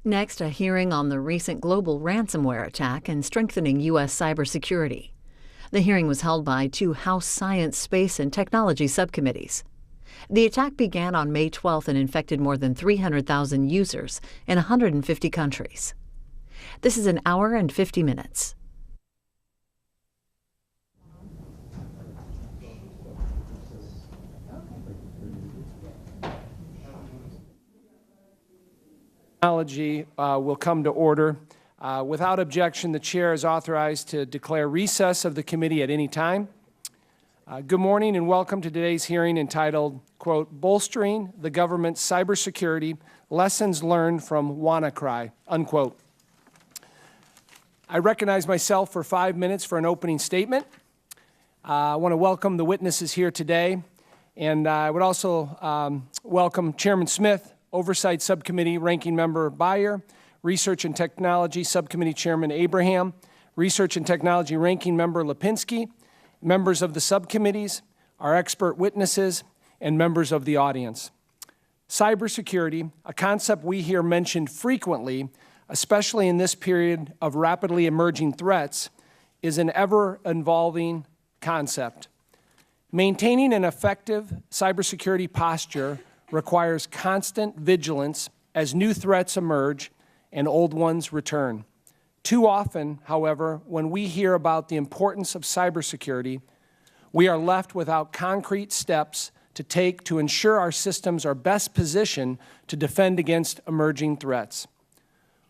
Next, a hearing on the recent global ransomware attack and strengthening U.S. cybersecurity. The hearing was held by two House Science, Space, and Technology subcommittees. The attack began on May 12th and infected more than 300,000 users in 150 countries. This is an hour and 50 minutes. Technology will come to order. Without objection, the Chair is authorized to declare recess of the committee at any time. Good morning and welcome to today's hearing entitled, quote, Bolstering the Government's Cybersecurity, Lessons Learned from Wannacry, unquote. I recognize myself for 5 minutes for an opening statement. I want to welcome the witnesses here today, and I would also welcome Chairman Smith, Oversight Subcommittee Ranking Member Beyer, Research and Technology Subcommittee Chairman Abraham, Research and Technology Ranking Member Lipinski, members of the subcommittees, our expert witnesses, and members of the audience. Cybersecurity, a concept we hear mentioned frequently, especially in this period of rapidly emerging threats, is an ever-evolving concept. Maintaining an effective cybersecurity posture requires constant vigilance as new threats emerge and old ones return. Too often, however, when we hear about the importance of cybersecurity, we are left without concrete steps to take to ensure our systems are best positioned to defend against emerging threats.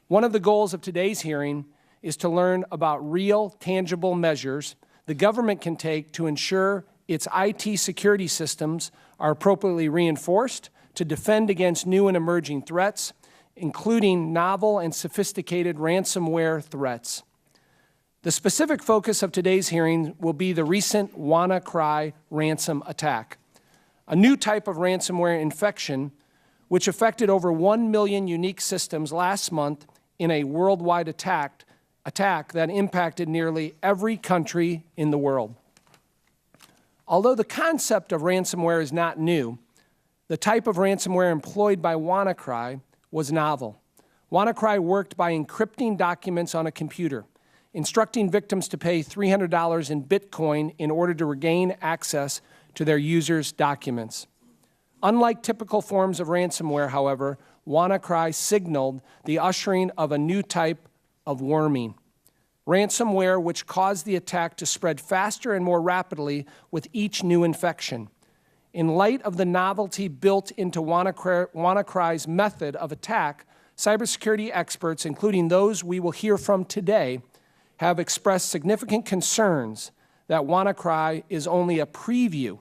One of the goals of today's hearing is to learn about real, tangible measures the government can take to ensure its IT security systems are appropriately reinforced to defend against new and emerging threats, including novel and sophisticated ransomware threats. The specific focus of today's hearing will be the recent Wannacry ransom attack, a new type of ransomware infection which affected over 1 million unique systems last month in a worldwide attack that impacted nearly every country in the world. Although the concept of ransomware is not new, the type of ransomware employed by Wannacry was novel. Wannacry worked by encrypting documents on a computer, instructing victims to pay $300 in Bitcoin in order to regain access to their users' documents. Unlike typical forms of ransomware, however, Wannacry signaled the ushering of a new type of worming. Ransomware which caused the attack to spread faster and more rapidly with each new infection. In light of the novelty built into Wannacry's method of attack, cybersecurity experts, including those we will hear from today, have expressed significant concerns that Wannacry is only a preview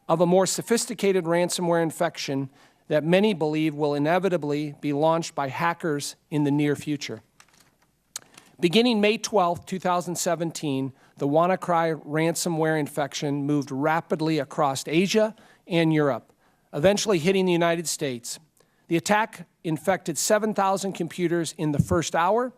of a more sophisticated ransomware infection that many believe will inevitably be launched by hackers in the near future. Beginning May 12, 2017, the Wannacry ransomware infection moved rapidly across Asia and Europe, eventually hitting the United States. The attack infected 7,000 computers in the first hour,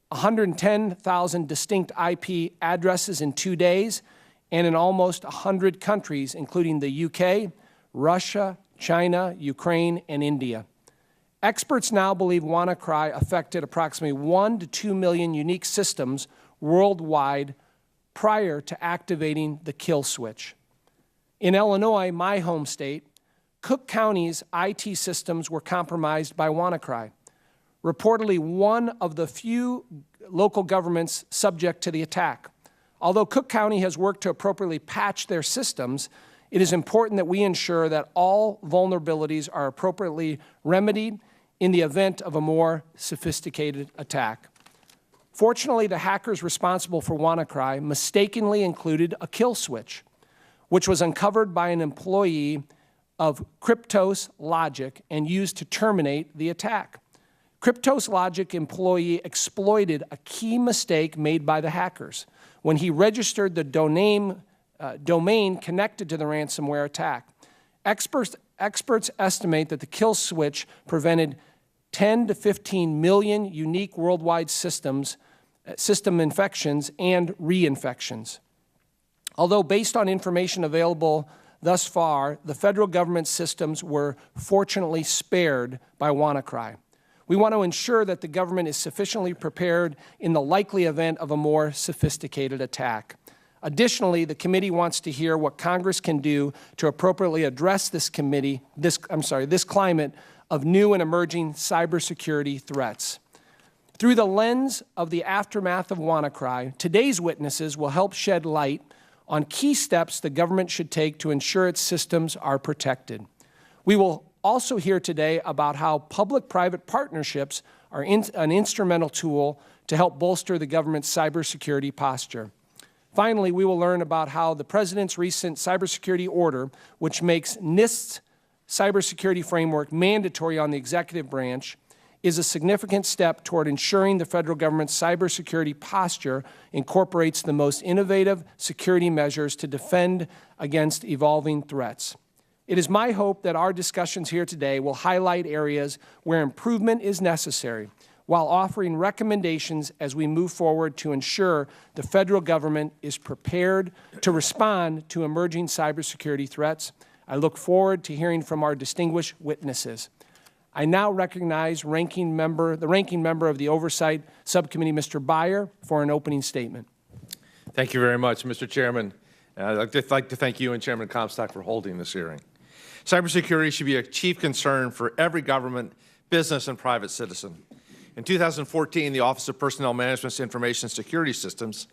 110,000 distinct IP addresses in 2 days, and in almost 100 countries, including the UK, Russia, China, Ukraine, and India. Experts now believe Wannacry affected approximately 1 to 2 million unique systems worldwide prior to activating the kill switch. In Illinois, my home state, Cook County's IT systems were compromised by Wannacry, reportedly one of the few local governments subject to the attack. Although Cook County has worked to appropriately patch their systems, it is important that we ensure that all vulnerabilities are appropriately remedied in the event of a more sophisticated attack. Fortunately, the hackers responsible for Wannacry mistakenly included a kill switch, which was uncovered by an employee of Kryptos Logic and used to terminate the attack. Kryptos Logic employee exploited a key mistake made by the hackers when he registered the domain connected to the ransomware attack. Experts estimate that the kill switch prevented 10 to 15 million unique worldwide system infections and reinfections. Although based on information available thus far, the federal government systems were fortunately spared by Wannacry. We want to ensure that the government is sufficiently prepared in the likely event of a more sophisticated attack. Additionally, the committee wants to hear what Congress can do to appropriately address this climate of new and emerging cybersecurity threats. Through the lens of the aftermath of Wannacry, today's witnesses will help shed light on key steps the government should take to ensure its systems are protected. We will also hear today about how public-private partnerships are an instrumental tool to help bolster the government's cybersecurity posture. Finally, we will learn about how the President's recent cybersecurity order, which makes NIST's cybersecurity framework mandatory on the executive branch, is a significant step toward ensuring the federal government's cybersecurity posture incorporates the most innovative security measures to defend against evolving threats. It is my hope that our discussions here today will highlight areas where improvement is necessary, while offering recommendations as we move forward to ensure the federal government is prepared to respond to emerging cybersecurity threats. I look forward to hearing from our distinguished witnesses. I now recognize the ranking member of the Oversight Subcommittee, Mr. Byer, for an opening statement. Thank you very much, Mr. Chairman. I'd like to thank you and Chairman Comstock for holding this hearing. Cybersecurity should be a chief concern for every government, business, and private citizen. In 2014, the Office of Personnel Management's Information Security Systems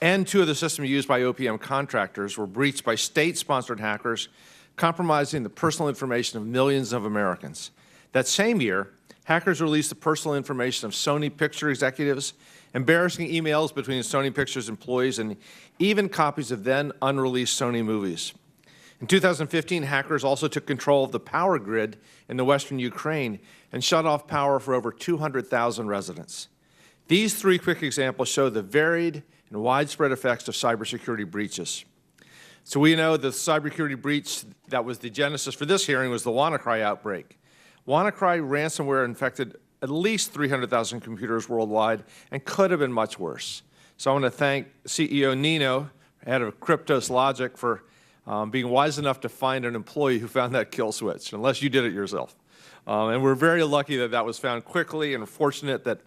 and two of the systems used by OPM contractors were breached by state-sponsored hackers, compromising the personal information of millions of Americans. That same year, hackers released the personal information of Sony Picture executives, embarrassing emails between Sony Pictures employees, and even copies of then unreleased Sony movies. In 2015, hackers also took control of the power grid in the western Ukraine and shut off power for over 200,000 residents. These three quick examples show the varied and widespread effects of cybersecurity breaches. So we know the cybersecurity breach that was the genesis for this hearing was the Wannacry outbreak. Wannacry Ransomware infected at least 300,000 computers worldwide and could have been much worse. So I want to thank CEO Nino, head of Kryptos Logic, for being wise enough to find an employee who found that kill switch, unless you did it yourself. And we're very lucky that that was found quickly, and fortunate that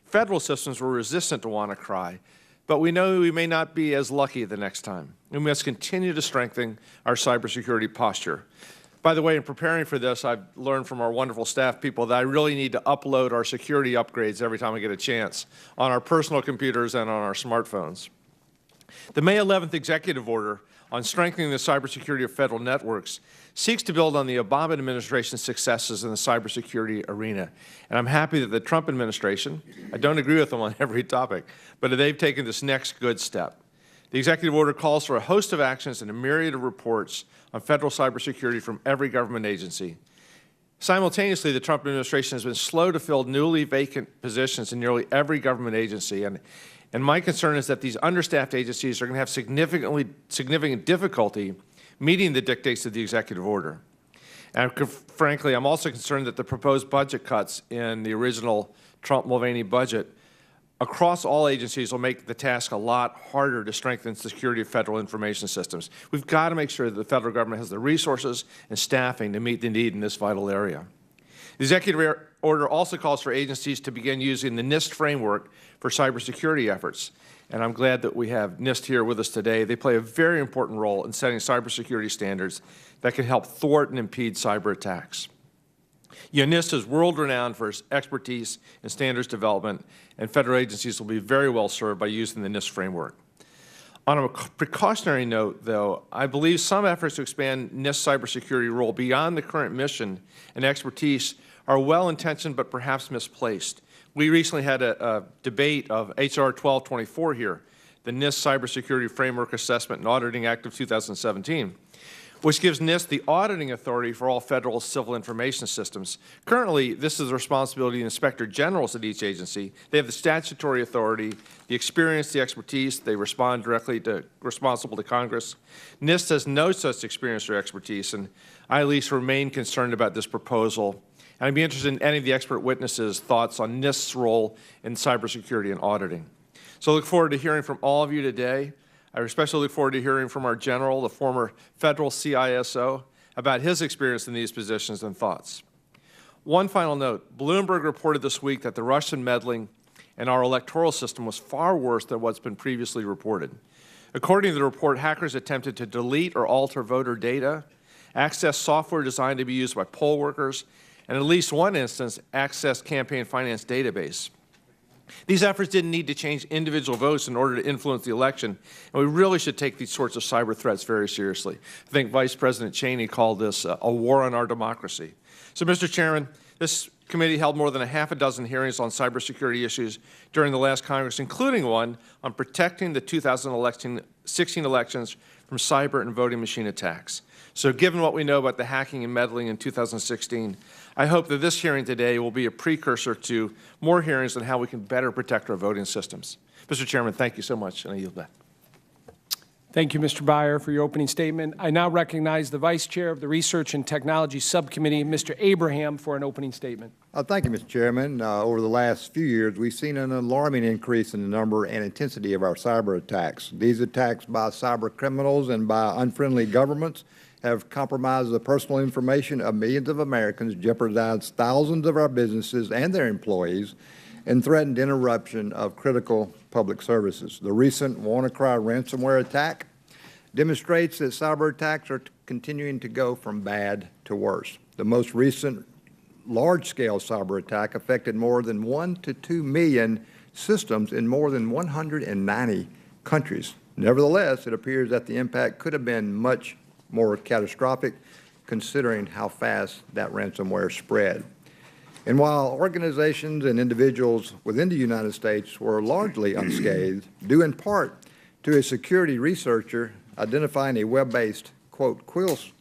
federal systems were resistant to Wannacry. But we know we may not be as lucky the next time. We must continue to strengthen our cybersecurity posture. By the way, in preparing for this, I've learned from our wonderful staff people that I really need to upload our security upgrades every time I get a chance on our personal computers and on our smartphones. The May 11th executive order on strengthening the cybersecurity of federal networks seeks to build on the Obama administration's successes in the cybersecurity arena. And I'm happy that the Trump administration, I don't agree with them on every topic, but they've taken this next good step. The executive order calls for a host of actions and a myriad of reports on federal cybersecurity from every government agency. Simultaneously, the Trump administration has been slow to fill newly vacant positions in nearly every government agency. And my concern is that these understaffed agencies are going to have significant difficulty meeting the dictates of the executive order. And frankly, I'm also concerned that the proposed budget cuts in the original Trump-Mulvaney budget across all agencies will make the task a lot harder to strengthen the security of federal information systems. We've got to make sure that the federal government has the resources and staffing to meet the need in this vital area. The executive order also calls for agencies to begin using the NIST framework for cybersecurity efforts. And I'm glad that we have NIST here with us today. They play a very important role in setting cybersecurity standards that can help thwart and impede cyber attacks. NIST is world-renowned for its expertise in standards development, and federal agencies will be very well served by using the NIST framework. On a precautionary note, though, I believe some efforts to expand NIST's cybersecurity role beyond the current mission and expertise are well-intentioned but perhaps misplaced. We recently had a debate of H.R. 1224 here, the NIST Cybersecurity Framework Assessment and Auditing Act of 2017, which gives NIST the auditing authority for all federal civil information systems. Currently, this is the responsibility of the inspector generals at each agency. They have the statutory authority, the experience, the expertise. They respond directly responsible to Congress. NIST has no such experience or expertise, and I at least remain concerned about this proposal. And I'd be interested in any of the expert witnesses' thoughts on NIST's role in cybersecurity and auditing. So I look forward to hearing from all of you today. I especially look forward to hearing from our general, the former federal CISO, about his experience in these positions and thoughts. One final note, Bloomberg reported this week that the Russian meddling in our electoral system was far worse than what's been previously reported. According to the report, hackers attempted to delete or alter voter data, access software designed to be used by poll workers, and in at least one instance, access campaign finance database. These efforts didn't need to change individual votes in order to influence the election, and we really should take these sorts of cyber threats very seriously. I think Vice President Cheney called this a war on our democracy. So, Mr. Chairman, this committee held more than a half a dozen hearings on cybersecurity issues during the last Congress, including one on protecting the 2016 elections from cyber and voting machine attacks. So given what we know about the hacking and meddling in 2016, I hope that this hearing today will be a precursor to more hearings on how we can better protect our voting systems. Mr. Chairman, thank you so much, and I yield back. Thank you, Mr. Byer, for your opening statement. I now recognize the Vice Chair of the Research and Technology Subcommittee, Mr. Abraham, for an opening statement. Thank you, Mr. Chairman. Over the last few years, we've seen an alarming increase in the number and intensity of our cyber attacks. These attacks by cyber criminals and by unfriendly governments have compromised the personal information of millions of Americans, jeopardized thousands of our businesses and their employees, and threatened interruption of critical public services. The recent Wannacry Ransomware attack demonstrates that cyber attacks are continuing to go from bad to worse. The most recent large-scale cyber attack affected more than 1 to 2 million systems in more than 190 countries. Nevertheless, it appears that the impact could have been much more catastrophic considering how fast that ransomware spread. And while organizations and individuals within the United States were largely unscathed, due in part to a security researcher identifying a web-based, quote,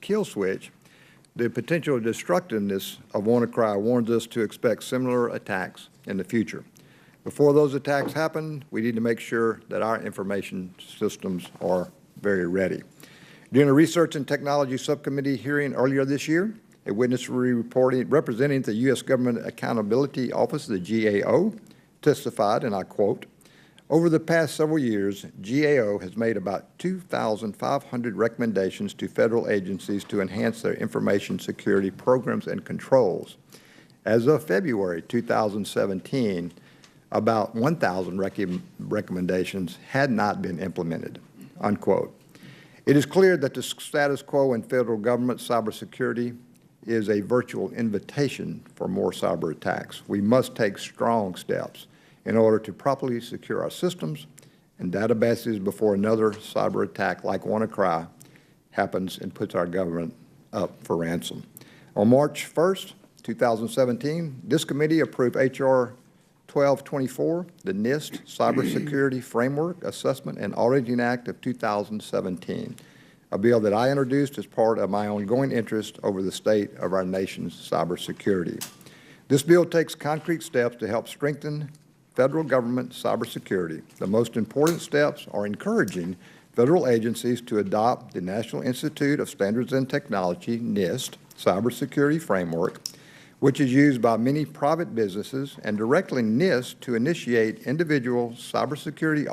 kill switch, the potential destructiveness of Wannacry warns us to expect similar attacks in the future. Before those attacks happen, we need to make sure that our information systems are very ready. During a Research and Technology Subcommittee hearing earlier this year, a witness representing the U.S. Government Accountability Office, the GAO, testified, and I quote, "Over the past several years, GAO has made about 2,500 recommendations to federal agencies to enhance their information security programs and controls. As of February 2017, about 1,000 recommendations had not been implemented," unquote. It is clear that the status quo in federal government cybersecurity is a virtual invitation for more cyber attacks. We must take strong steps in order to properly secure our systems and databases before another cyber attack like Wannacry happens and puts our government up for ransom. On March 1st, 2017, this committee approved H.R. 1224, the NIST Cybersecurity Framework Assessment and Auditing Act of 2017, a bill that I introduced as part of my ongoing interest over the state of our nation's cybersecurity. This bill takes concrete steps to help strengthen federal government cybersecurity. The most important steps are encouraging federal agencies to adopt the National Institute of Standards and Technology, NIST, cybersecurity framework, which is used by many private businesses, and directing NIST to initiate individual cybersecurity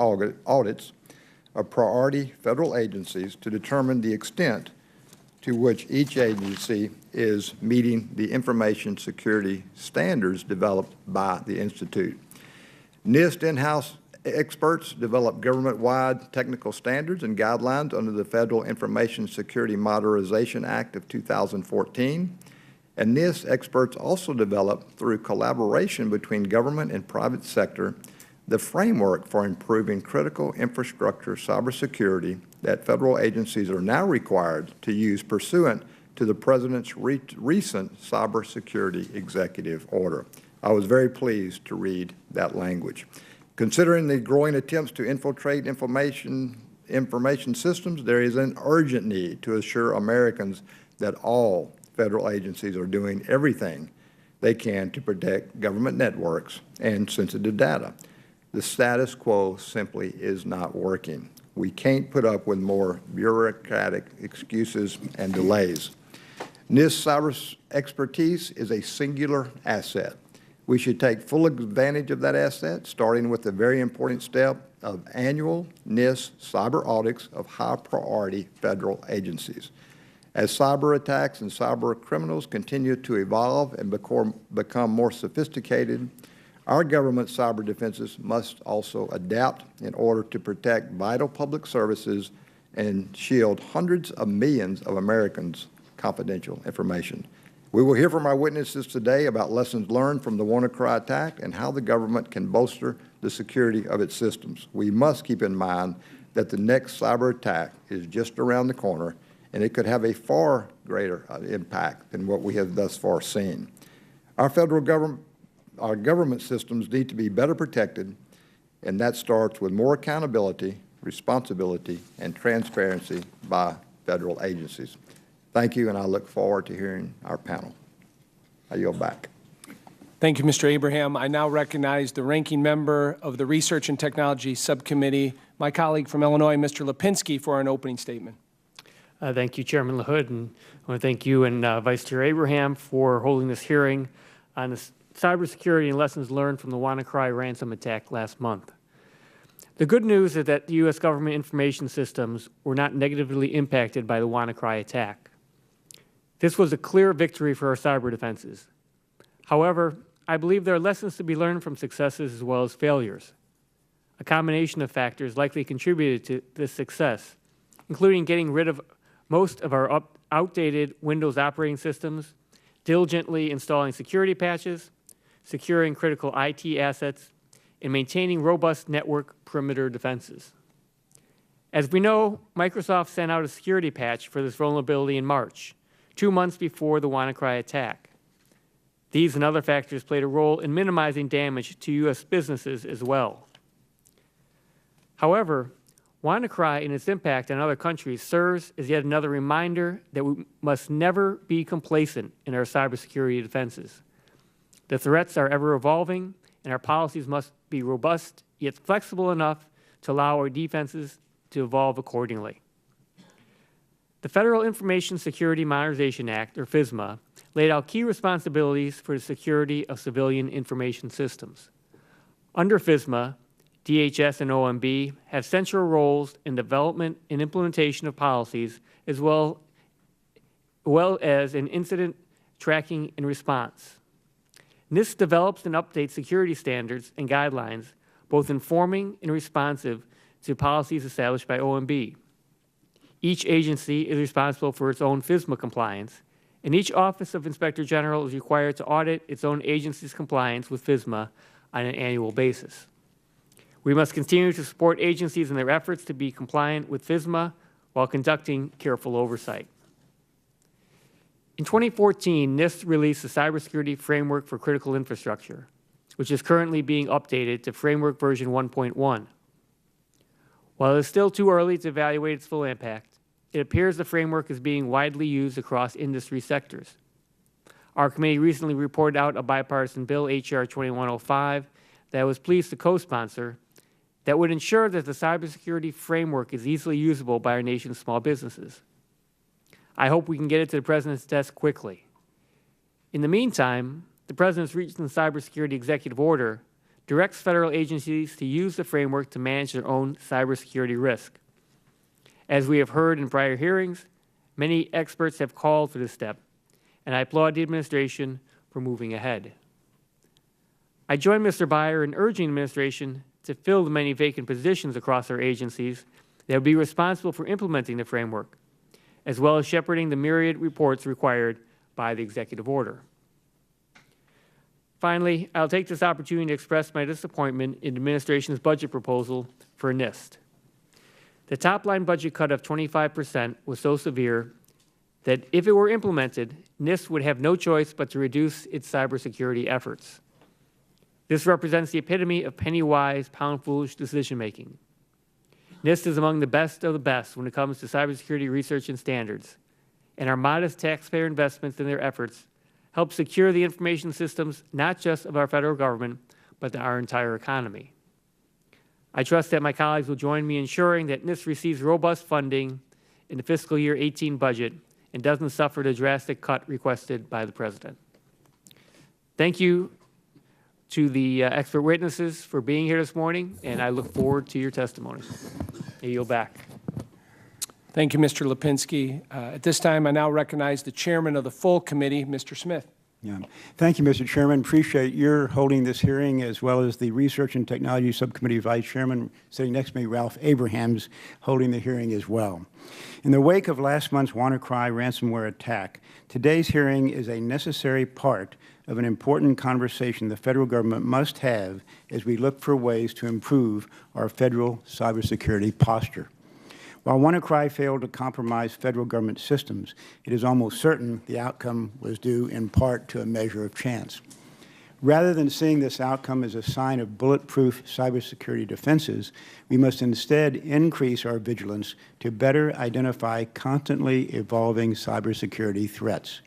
audits of priority federal agencies to determine the extent to which each agency is meeting the information security standards developed by the Institute. NIST in-house experts develop government-wide technical standards and guidelines under the Federal Information Security Modernization Act of 2014. And NIST experts also develop, through collaboration between government and private sector, the framework for improving critical infrastructure cybersecurity that federal agencies are now required to use pursuant to the President's recent cybersecurity executive order. I was very pleased to read that language. Considering the growing attempts to infiltrate information systems, there is an urgent need to assure Americans that all federal agencies are doing everything they can to protect government networks and sensitive data. The status quo simply is not working. We can't put up with more bureaucratic excuses and delays. NIST cyber expertise is a singular asset. We should take full advantage of that asset, starting with the very important step of annual NIST cyber audits of high-priority federal agencies. As cyber attacks and cyber criminals continue to evolve and become more sophisticated, our government cyber defenses must also adapt in order to protect vital public services and shield hundreds of millions of Americans' confidential information. We will hear from our witnesses today about lessons learned from the Wannacry attack and how the government can bolster the security of its systems. We must keep in mind that the next cyber attack is just around the corner, and it could have a far greater impact than what we have thus far seen. Our government systems need to be better protected, and that starts with more accountability, responsibility, and transparency by federal agencies. Thank you, and I look forward to hearing our panel. I yield back. Thank you, Mr. Abraham. I now recognize the ranking member of the Research and Technology Subcommittee, my colleague from Illinois, Mr. Lipinski, for an opening statement. Thank you, Chairman LaHood, and I want to thank you and Vice Chair Abraham for holding this hearing on the cybersecurity and lessons learned from the Wannacry ransom attack last month. The good news is that the U.S. government information systems were not negatively impacted by the Wannacry attack. This was a clear victory for our cyber defenses. However, I believe there are lessons to be learned from successes as well as failures. A combination of factors likely contributed to this success, including getting rid of most of our outdated Windows operating systems, diligently installing security patches, securing critical IT assets, and maintaining robust network perimeter defenses. As we know, Microsoft sent out a security patch for this vulnerability in March, 2 months before the Wannacry attack. These and other factors played a role in minimizing damage to U.S. businesses as well. However, Wannacry and its impact on other countries serves as yet another reminder that we must never be complacent in our cybersecurity defenses. The threats are ever evolving, and our policies must be robust yet flexible enough to allow our defenses to evolve accordingly. The Federal Information Security Modernization Act, or FISMA, laid out key responsibilities for the security of civilian information systems. Under FISMA, DHS and OMB have central roles in development and implementation of policies as well as in incident tracking and response. NIST develops and updates security standards and guidelines, both informing and responsive to policies established by OMB. Each agency is responsible for its own FISMA compliance, and each Office of Inspector General is required to audit its own agency's compliance with FISMA on an annual basis. We must continue to support agencies in their efforts to be compliant with FISMA while conducting careful oversight. In 2014, NIST released the Cybersecurity Framework for Critical Infrastructure, which is currently being updated to Framework version 1.1. While it is still too early to evaluate its full impact, it appears the framework is being widely used across industry sectors. Our committee recently reported out a bipartisan bill, H.R. 2105, that I was pleased to co-sponsor, that would ensure that the cybersecurity framework is easily usable by our nation's small businesses. I hope we can get it to the President's desk quickly. In the meantime, the President's recent cybersecurity executive order directs federal agencies to use the framework to manage their own cybersecurity risk. As we have heard in prior hearings, many experts have called for this step, and I applaud the administration for moving ahead. I join Mr. Beyer in urging the administration to fill the many vacant positions across our agencies that will be responsible for implementing the framework, as well as shepherding the myriad reports required by the executive order. Finally, I'll take this opportunity to express my disappointment in the administration's budget proposal for NIST. The top-line budget cut of 25% was so severe that if it were implemented, NIST would have no choice but to reduce its cybersecurity efforts. This represents the epitome of penny-wise, pound-foolish decision-making. NIST is among the best of the best when it comes to cybersecurity research and standards, and our modest taxpayer investments in their efforts help secure the information systems not just of our federal government, but our entire economy. I trust that my colleagues will join me in ensuring that NIST receives robust funding in the fiscal year 18 budget and doesn't suffer the drastic cut requested by the President. Thank you to the expert witnesses for being here this morning, and I look forward to your testimony. I yield back. Thank you, Mr. Lipinski. At this time, I now recognize the chairman of the full committee, Mr. Smith. Yeah. Thank you, Mr. Chairman. Appreciate your holding this hearing, as well as the Research and Technology Subcommittee Vice Chairman sitting next to me, Ralph Abrahams, holding the hearing as well. In the wake of last month's Wannacry ransomware attack, today's hearing is a necessary part of an important conversation the federal government must have as we look for ways to improve our federal cybersecurity posture. While Wannacry failed to compromise federal government systems, it is almost certain the outcome was due in part to a measure of chance. Rather than seeing this outcome as a sign of bulletproof cybersecurity defenses, we must instead increase our vigilance to better identify constantly evolving cybersecurity threats.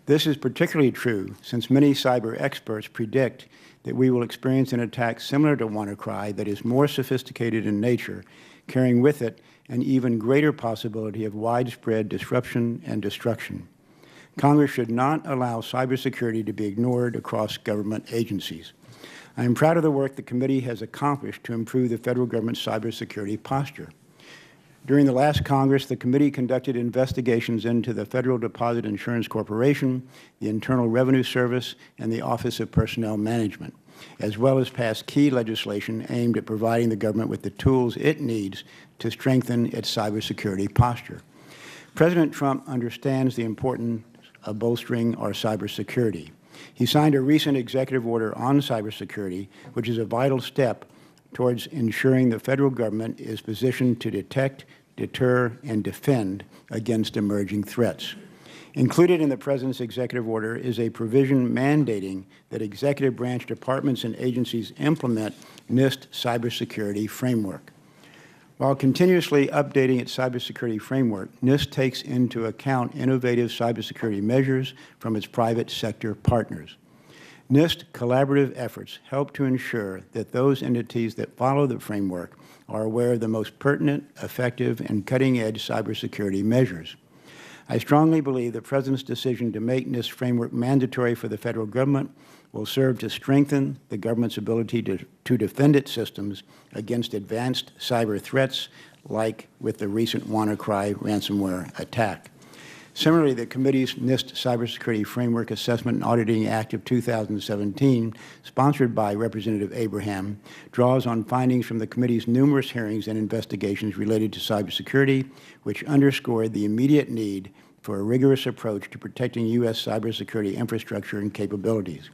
This is particularly true since many cyber experts predict that we will experience an attack similar to Wannacry that is more sophisticated in nature, carrying with it an even greater possibility of widespread disruption and destruction. Congress should not allow cybersecurity to be ignored across government agencies. I am proud of the work the committee has accomplished to improve the federal government's cybersecurity posture. During the last Congress, the committee conducted investigations into the Federal Deposit Insurance Corporation, the Internal Revenue Service, and the Office of Personnel Management, as well as passed key legislation aimed at providing the government with the tools it needs to strengthen its cybersecurity posture. President Trump understands the importance of bolstering our cybersecurity. He signed a recent executive order on cybersecurity, which is a vital step towards ensuring the federal government is positioned to detect, deter, and defend against emerging threats. Included in the President's executive order is a provision mandating that executive branch departments and agencies implement NIST cybersecurity framework. While continuously updating its cybersecurity framework, NIST takes into account innovative cybersecurity measures from its private sector partners. NIST collaborative efforts help to ensure that those entities that follow the framework are aware of the most pertinent, effective, and cutting-edge cybersecurity measures. I strongly believe the President's decision to make NIST framework mandatory for the federal government will serve to strengthen the government's ability to defend its systems against advanced cyber threats like with the recent Wannacry ransomware attack. Similarly, the committee's NIST Cybersecurity Framework Assessment and Auditing Act of 2017, sponsored by Representative Abraham, draws on findings from the committee's numerous hearings and investigations related to cybersecurity, which underscored the immediate need for a rigorous approach to protecting U.S. cybersecurity infrastructure and capabilities.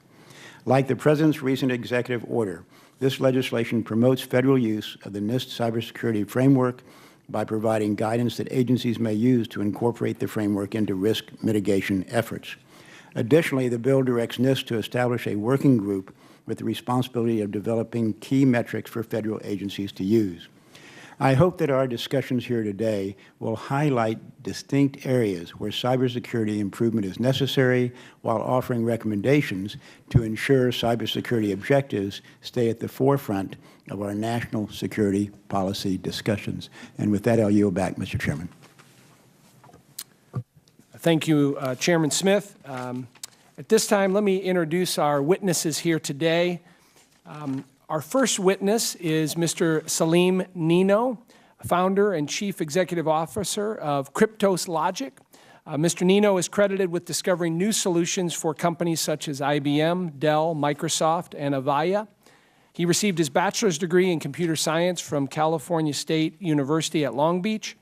Like the President's recent executive order, this legislation promotes federal use of the NIST Cybersecurity Framework by providing guidance that agencies may use to incorporate the framework into risk mitigation efforts. Additionally, the bill directs NIST to establish a working group with the responsibility of developing key metrics for federal agencies to use. I hope that our discussions here today will highlight distinct areas where cybersecurity improvement is necessary while offering recommendations to ensure cybersecurity objectives stay at the forefront of our national security policy discussions. And with that, I'll yield back, Mr. Chairman. Thank you, Chairman Smith. At this time, let me introduce our witnesses here today. Our first witness is Mr. Salim Nino, founder and chief executive officer of Kryptos Logic. Mr. Nino is credited with discovering new solutions for companies such as IBM, Dell, Microsoft, and Avaya. He received his bachelor's degree in computer science from California State University at Long Beach.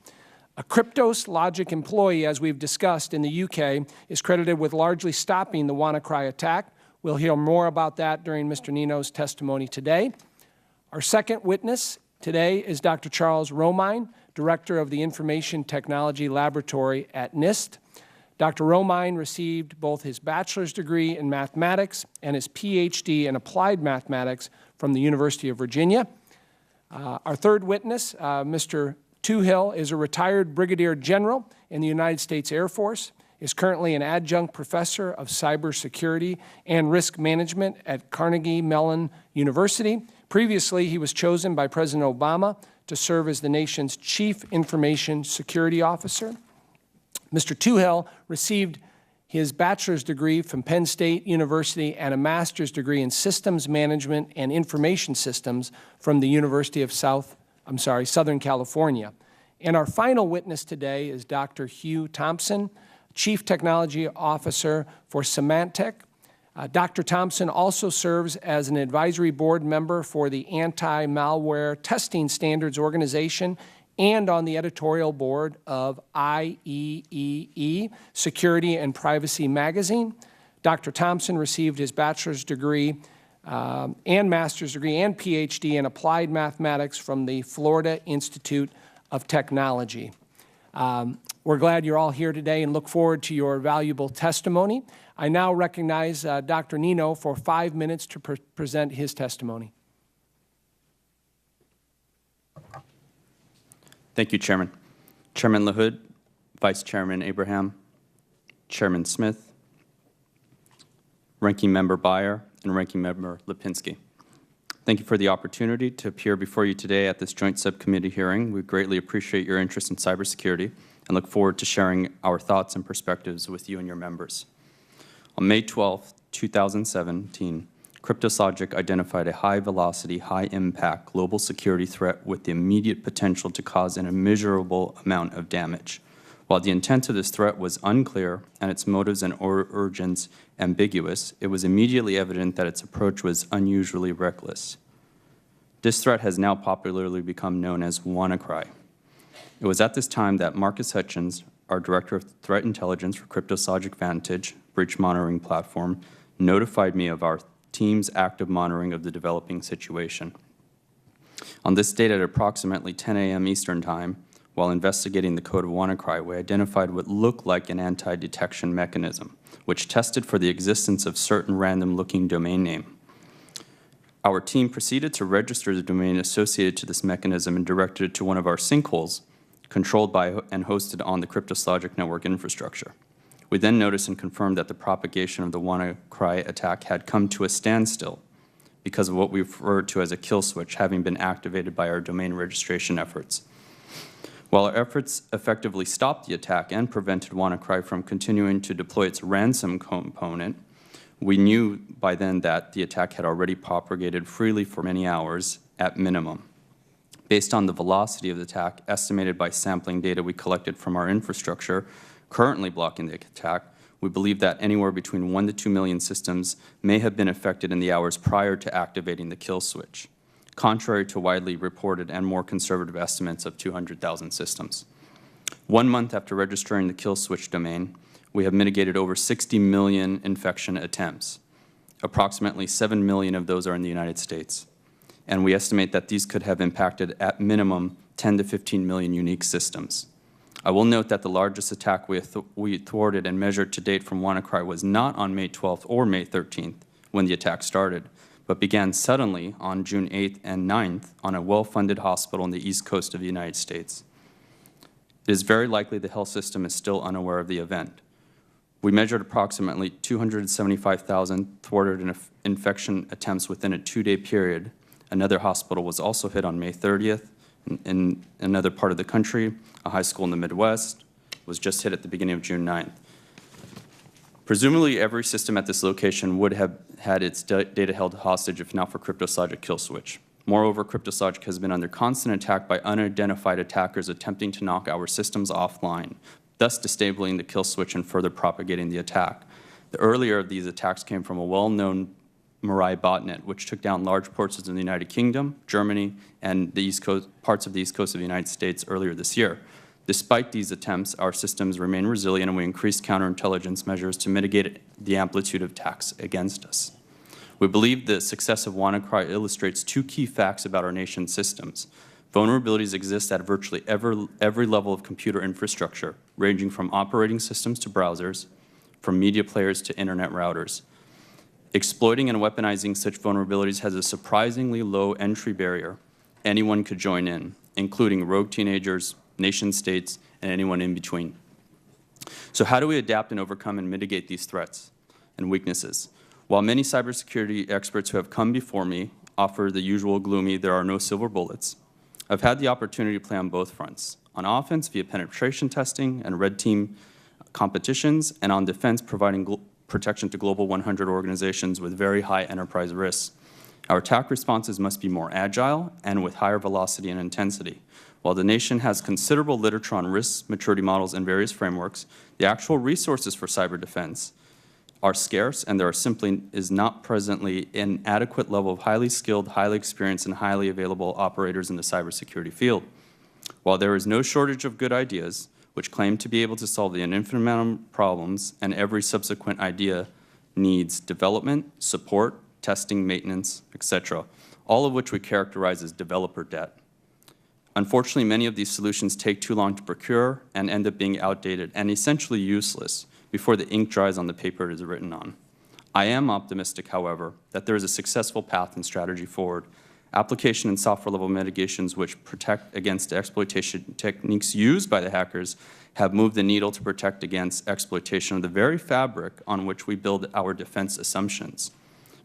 A Kryptos Logic employee, as we've discussed in the UK, is credited with largely stopping the Wannacry attack. We'll hear more about that during Mr. Nino's testimony today. Our second witness today is Dr. Charles Romine, Director of the Information Technology Laboratory at NIST. Dr. Romine received both his bachelor's degree in mathematics and his PhD in applied mathematics from the University of Virginia. Our third witness, Mr. Toohill, is a retired brigadier general in the United States Air Force, is currently an adjunct professor of cybersecurity and risk management at Carnegie Mellon University. Previously, he was chosen by President Obama to serve as the nation's chief information security officer. Mr. Toohill received his bachelor's degree from Penn State University and a master's degree in systems management and information systems from the University of Southern California. And our final witness today is Dr. Hugh Thompson, Chief Technology Officer for Symantec. Dr. Thompson also serves as an advisory board member for the Anti-Malware Testing Standards Organization and on the editorial board of IEEE, Security and Privacy Magazine. Dr. Thompson received his bachelor's degree and master's degree and PhD in applied mathematics from the Florida Institute of Technology. We're glad you're all here today and look forward to your valuable testimony. I now recognize Dr. Nino for 5 minutes to present his testimony. Thank you, Chairman. Chairman LaHood, Vice Chairman Abraham, Chairman Smith, Ranking Member Beyer, and Ranking Member Lipinski. Thank you for the opportunity to appear before you today at this joint subcommittee hearing. We greatly appreciate your interest in cybersecurity and look forward to sharing our thoughts and perspectives with you and your members. On May 12, 2017, Kryptos Logic identified a high-velocity, high-impact global security threat with the immediate potential to cause an immeasurable amount of damage. While the intent of this threat was unclear and its motives and origins ambiguous, it was immediately evident that its approach was unusually reckless. This threat has now popularly become known as Wannacry. It was at this time that Marcus Hutchins, our Director of Threat Intelligence for Kryptos Logic Vantage breach monitoring platform, notified me of our team's active monitoring of the developing situation. On this date at approximately 10 a.m. Eastern Time, while investigating the code of Wannacry, we identified what looked like an anti-detection mechanism, which tested for the existence of certain random-looking domain name. Our team proceeded to register the domain associated to this mechanism and directed it to one of our sinkholes, controlled by and hosted on the Kryptos Logic network infrastructure. We then noticed and confirmed that the propagation of the Wannacry attack had come to a standstill because of what we referred to as a kill switch having been activated by our domain registration efforts. While our efforts effectively stopped the attack and prevented Wannacry from continuing to deploy its ransom component, we knew by then that the attack had already propagated freely for many hours at minimum. Based on the velocity of the attack estimated by sampling data we collected from our infrastructure currently blocking the attack, we believe that anywhere between 1 to 2 million systems may have been affected in the hours prior to activating the kill switch, contrary to widely reported and more conservative estimates of 200,000 systems. 1 month after registering the kill switch domain, we have mitigated over 60 million infection attempts. Approximately 7 million of those are in the United States. And we estimate that these could have impacted at minimum 10 to 15 million unique systems. I will note that the largest attack we thwarted and measured to date from Wannacry was not on May 12th or May 13th when the attack started, but began suddenly on June 8th and 9th on a well-funded hospital on the East Coast of the United States. It is very likely the health system is still unaware of the event. We measured approximately 275,000 thwarted infection attempts within a 2-day period. Another hospital was also hit on May 30th. In another part of the country, a high school in the Midwest was just hit at the beginning of June 9th. Presumably, every system at this location would have had its data held hostage if not for Kryptos Logic kill switch. Moreover, Kryptos Logic has been under constant attack by unidentified attackers attempting to knock our systems offline, thus disabling the kill switch and further propagating the attack. The earlier of these attacks came from a well-known Mirai botnet, which took down large portions of the United Kingdom, Germany, and the East Coast, parts of the East Coast of the United States earlier this year. Despite these attempts, our systems remain resilient and we increased counterintelligence measures to mitigate the amplitude of attacks against us. We believe the success of Wannacry illustrates 2 key facts about our nation's systems. Vulnerabilities exist at virtually every level of computer infrastructure, ranging from operating systems to browsers, from media players to internet routers. Exploiting and weaponizing such vulnerabilities has a surprisingly low entry barrier. Anyone could join in, including rogue teenagers, nation-states, and anyone in between. So how do we adapt and overcome and mitigate these threats and weaknesses? While many cybersecurity experts who have come before me offer the usual gloomy, there are no silver bullets, I've had the opportunity to play on both fronts. On offense via penetration testing and red team competitions, and on defense providing protection to global 100 organizations with very high enterprise risks. Our attack responses must be more agile and with higher velocity and intensity. While the nation has considerable literature on risk maturity models and various frameworks, the actual resources for cyber defense are scarce, and there simply is not presently an adequate level of highly skilled, highly experienced, and highly available operators in the cybersecurity field. While there is no shortage of good ideas, which claim to be able to solve the infinite amount of problems, and every subsequent idea needs development, support, testing, maintenance, etc., all of which we characterize as developer debt. Unfortunately, many of these solutions take too long to procure and end up being outdated and essentially useless before the ink dries on the paper it is written on. I am optimistic, however, that there is a successful path and strategy forward. Application and software level mitigations which protect against the exploitation techniques used by the hackers have moved the needle to protect against exploitation of the very fabric on which we build our defense assumptions.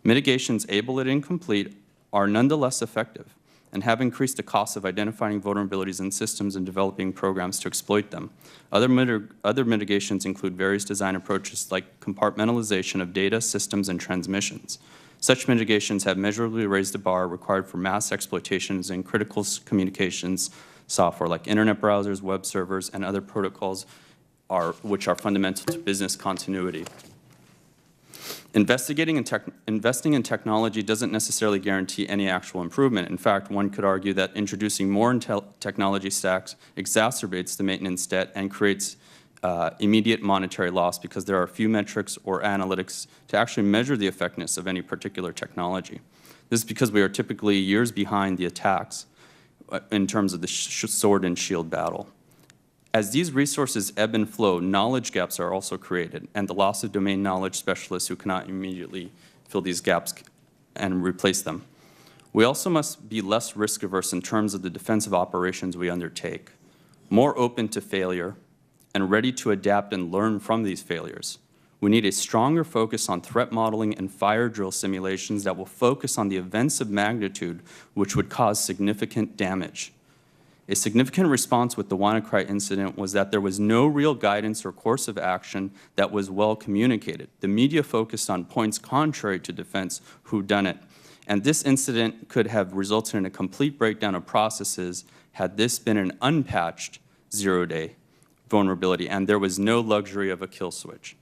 Mitigations, able and incomplete, are nonetheless effective and have increased the cost of identifying vulnerabilities in systems and developing programs to exploit them. Other mitigations include various design approaches like compartmentalization of data, systems, and transmissions. Such mitigations have measurably raised the bar required for mass exploitations in critical communications software like internet browsers, web servers, and other protocols which are fundamental to business continuity. Investing in technology doesn't necessarily guarantee any actual improvement. In fact, one could argue that introducing more technology stacks exacerbates the maintenance debt and creates immediate monetary loss because there are few metrics or analytics to actually measure the effectiveness of any particular technology. This is because we are typically years behind the attacks in terms of the sword and shield battle. As these resources ebb and flow, knowledge gaps are also created, and the loss of domain knowledge specialists who cannot immediately fill these gaps and replace them. We also must be less risk-averse in terms of the defensive operations we undertake, more open to failure, and ready to adapt and learn from these failures. We need a stronger focus on threat modeling and fire drill simulations that will focus on the events of magnitude which would cause significant damage. A significant response with the Wannacry incident was that there was no real guidance or course of action that was well communicated. The media focused on points contrary to defense whodunit, and this incident could have resulted in a complete breakdown of processes had this been an unpatched zero-day vulnerability, and there was no luxury of a kill switch.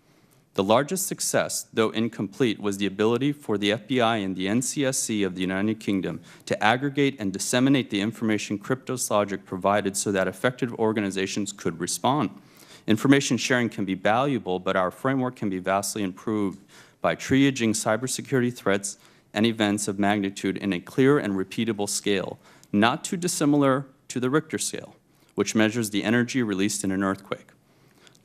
The largest success, though incomplete, was the ability for the FBI and the NCSC of the United Kingdom to aggregate and disseminate the information Kryptos Logic provided so that affected organizations could respond. Information sharing can be valuable, but our framework can be vastly improved by triaging cybersecurity threats and events of magnitude in a clear and repeatable scale, not too dissimilar to the Richter scale, which measures the energy released in an earthquake.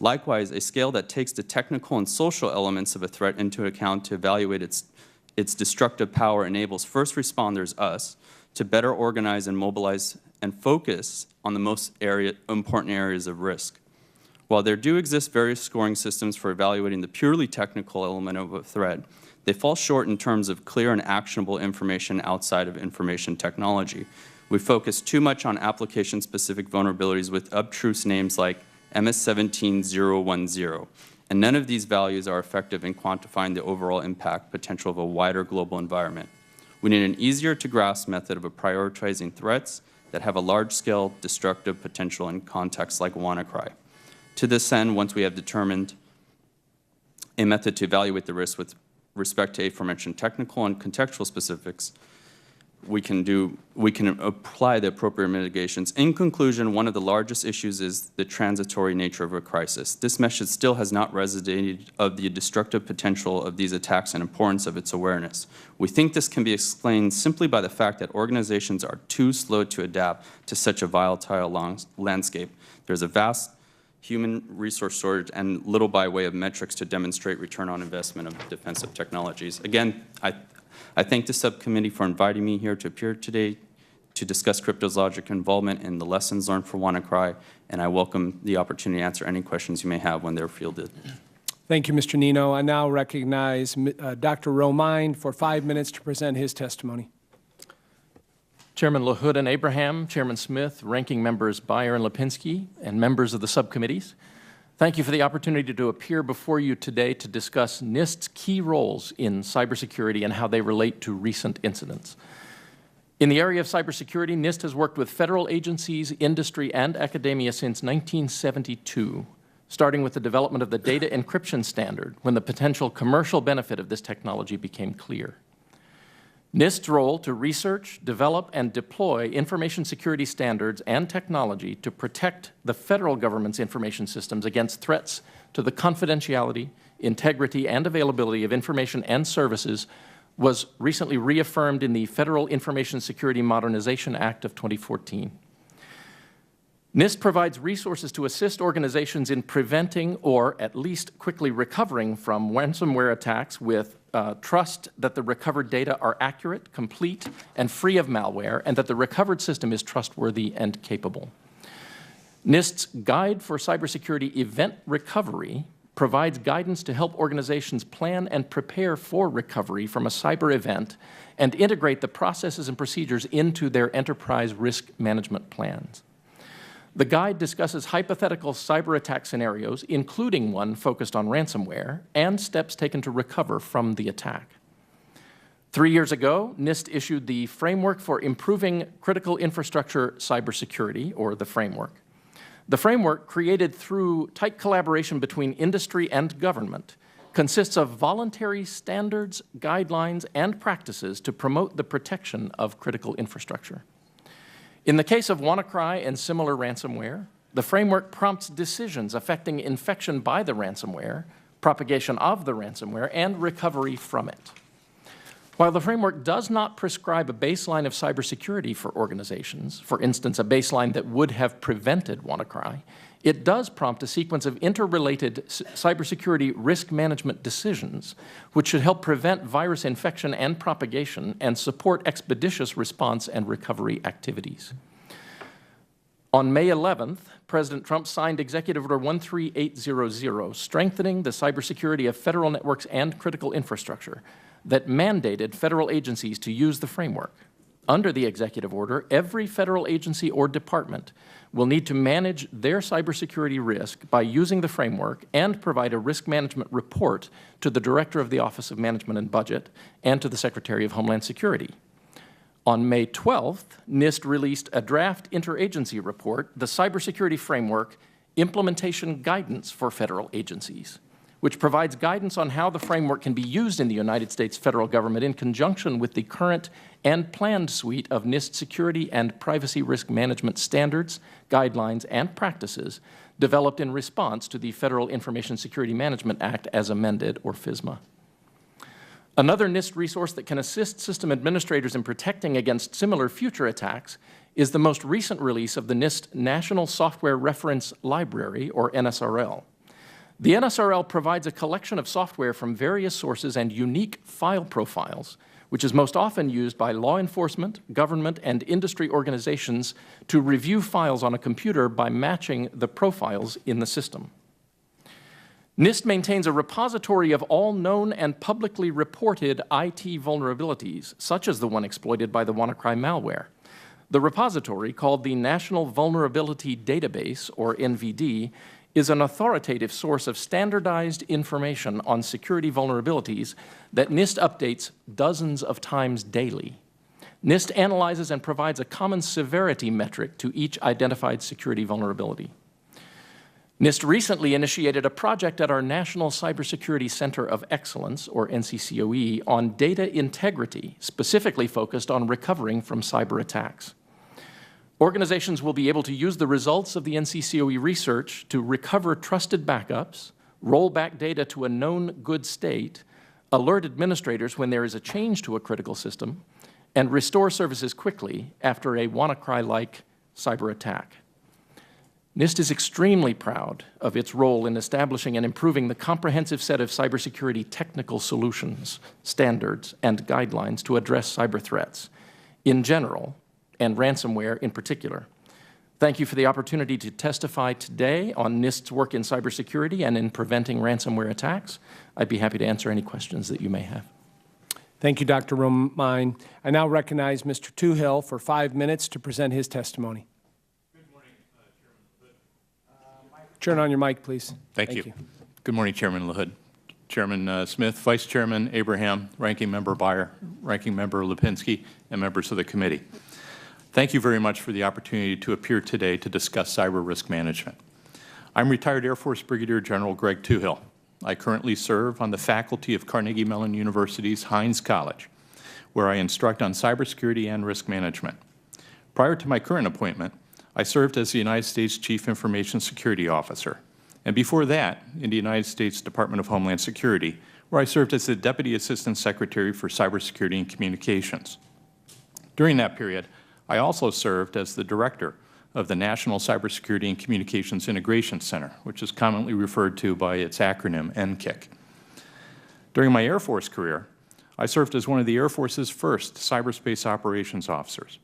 Likewise, a scale that takes the technical and social elements of a threat into account to evaluate its destructive power enables first responders, us, to better organize and mobilize and focus on the most important areas of risk. While there do exist various scoring systems for evaluating the purely technical element of a threat, they fall short in terms of clear and actionable information outside of information technology. We focus too much on application-specific vulnerabilities with obtruse names like MS-17010, and none of these values are effective in quantifying the overall impact potential of a wider global environment. We need an easier-to-grasp method of prioritizing threats that have a large-scale destructive potential in contexts like Wannacry. To this end, once we have determined a method to evaluate the risk with respect to aforementioned technical and contextual specifics, we can apply the appropriate mitigations. In conclusion, one of the largest issues is the transitory nature of a crisis. This message still has not resonated of the destructive potential of these attacks and importance of its awareness. We think this can be explained simply by the fact that organizations are too slow to adapt to such a volatile landscape. There's a vast human resource shortage and little by way of metrics to demonstrate return on investment of defensive technologies. Again, I thank the subcommittee for inviting me here to appear today to discuss Kryptos Logic involvement in the lessons learned for Wannacry, and I welcome the opportunity to answer any questions you may have when they're fielded. Thank you, Mr. Nino. I now recognize Dr. Romine for 5 minutes to present his testimony. Chairman LaHood and Abraham, Chairman Smith, Ranking Members Beyer and Lipinski, and members of the subcommittees. Thank you for the opportunity to appear before you today to discuss NIST's key roles in cybersecurity and how they relate to recent incidents. In the area of cybersecurity, NIST has worked with federal agencies, industry, and academia since 1972, starting with the development of the data encryption standard when the potential commercial benefit of this technology became clear. NIST's role to research, develop, and deploy information security standards and technology to protect the federal government's information systems against threats to the confidentiality, integrity, and availability of information and services was recently reaffirmed in the Federal Information Security Modernization Act of 2014. NIST provides resources to assist organizations in preventing or at least quickly recovering from ransomware attacks with trust that the recovered data are accurate, complete, and free of malware, and that the recovered system is trustworthy and capable. NIST's Guide for Cybersecurity Event Recovery provides guidance to help organizations plan and prepare for recovery from a cyber event and integrate the processes and procedures into their enterprise risk management plans. The guide discusses hypothetical cyber attack scenarios, including one focused on ransomware, and steps taken to recover from the attack. 3 years ago, NIST issued the Framework for Improving Critical Infrastructure Cybersecurity, or the Framework. The framework, created through tight collaboration between industry and government, consists of voluntary standards, guidelines, and practices to promote the protection of critical infrastructure. In the case of Wannacry and similar ransomware, the framework prompts decisions affecting infection by the ransomware, propagation of the ransomware, and recovery from it. While the framework does not prescribe a baseline of cybersecurity for organizations, for instance, a baseline that would have prevented Wannacry, it does prompt a sequence of interrelated cybersecurity risk management decisions, which should help prevent virus infection and propagation and support expeditious response and recovery activities. On May 11th, President Trump signed Executive Order 13800, strengthening the cybersecurity of federal networks and critical infrastructure, that mandated federal agencies to use the framework. Under the executive order, every federal agency or department will need to manage their cybersecurity risk by using the framework and provide a risk management report to the Director of the Office of Management and Budget and to the Secretary of Homeland Security. On May 12th, NIST released a draft interagency report, the Cybersecurity Framework Implementation Guidance for Federal Agencies, which provides guidance on how the framework can be used in the United States federal government in conjunction with the current and planned suite of NIST security and privacy risk management standards, guidelines, and practices developed in response to the Federal Information Security Management Act as amended, or FISMA. Another NIST resource that can assist system administrators in protecting against similar future attacks is the most recent release of the NIST National Software Reference Library, or NSRL. The NSRL provides a collection of software from various sources and unique file profiles, which is most often used by law enforcement, government, and industry organizations to review files on a computer by matching the profiles in the system. NIST maintains a repository of all known and publicly reported IT vulnerabilities, such as the one exploited by the Wannacry malware. The repository, called the National Vulnerability Database, or NVD, is an authoritative source of standardized information on security vulnerabilities that NIST updates dozens of times daily. NIST analyzes and provides a common severity metric to each identified security vulnerability. NIST recently initiated a project at our National Cybersecurity Center of Excellence, or NCCOE, on data integrity, specifically focused on recovering from cyber attacks. Organizations will be able to use the results of the NCCOE research to recover trusted backups, roll back data to a known good state, alert administrators when there is a change to a critical system, and restore services quickly after a Wannacry-like cyber attack. NIST is extremely proud of its role in establishing and improving the comprehensive set of cybersecurity technical solutions, standards, and guidelines to address cyber threats in general, and ransomware in particular. Thank you for the opportunity to testify today on NIST's work in cybersecurity and in preventing ransomware attacks. I'd be happy to answer any questions that you may have. Thank you, Dr. Romine. I now recognize Mr. Toohill for 5 minutes to present his testimony. Good morning, Chairman. Turn on your mic, please. Thank you. Good morning, Chairman LaHood, Chairman Smith, Vice Chairman Abraham, Ranking Member Beyer, Ranking Member Lipinski, and members of the committee. Thank you very much for the opportunity to appear today to discuss cyber risk management. I'm retired Air Force Brigadier General Greg Tuhill. I currently serve on the faculty of Carnegie Mellon University's Hines College, where I instruct on cybersecurity and risk management. Prior to my current appointment, I served as the United States Chief Information Security Officer, and before that, in the United States Department of Homeland Security, where I served as the Deputy Assistant Secretary for Cybersecurity and Communications. During that period, I also served as the Director of the National Cybersecurity and Communications Integration Center, which is commonly referred to by its acronym NCIC. During my Air Force career, I served as one of the Air Force's first cyberspace operations officers,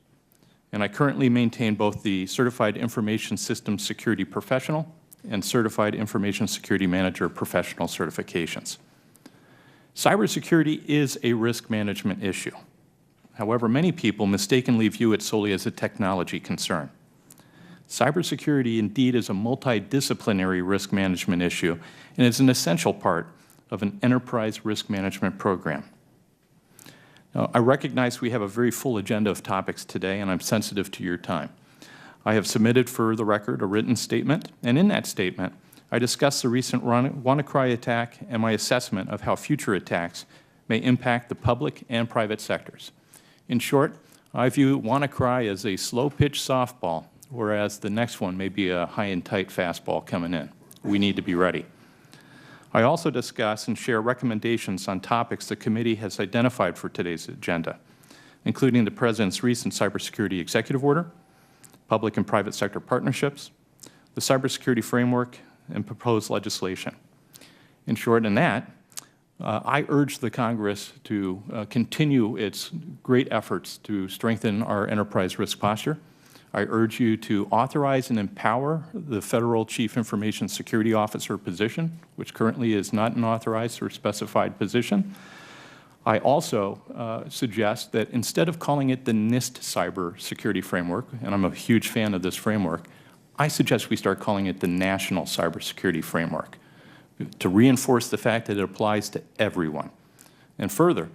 and I currently maintain both the Certified Information Systems Security Professional and Certified Information Security Manager Professional certifications. Cybersecurity is a risk management issue. However, many people mistakenly view it solely as a technology concern. Cybersecurity indeed is a multidisciplinary risk management issue and is an essential part of an enterprise risk management program. Now, I recognize we have a very full agenda of topics today, and I'm sensitive to your time. I have submitted for the record a written statement, and in that statement, I discuss the recent Wannacry attack and my assessment of how future attacks may impact the public and private sectors. In short, I view Wannacry as a slow-pitch softball, whereas the next one may be a high-and-tight fastball coming in. We need to be ready. I also discuss and share recommendations on topics the committee has identified for today's agenda, including the President's recent cybersecurity executive order, public and private sector partnerships, the cybersecurity framework, and proposed legislation. In short, in that, I urge the Congress to continue its great efforts to strengthen our enterprise risk posture. I urge you to authorize and empower the Federal Chief Information Security Officer position, which currently is not an authorized or specified position. I also suggest that instead of calling it the NIST cybersecurity framework, and I'm a huge fan of this framework, I suggest we start calling it the National Cybersecurity Framework to reinforce the fact that it applies to everyone. And further,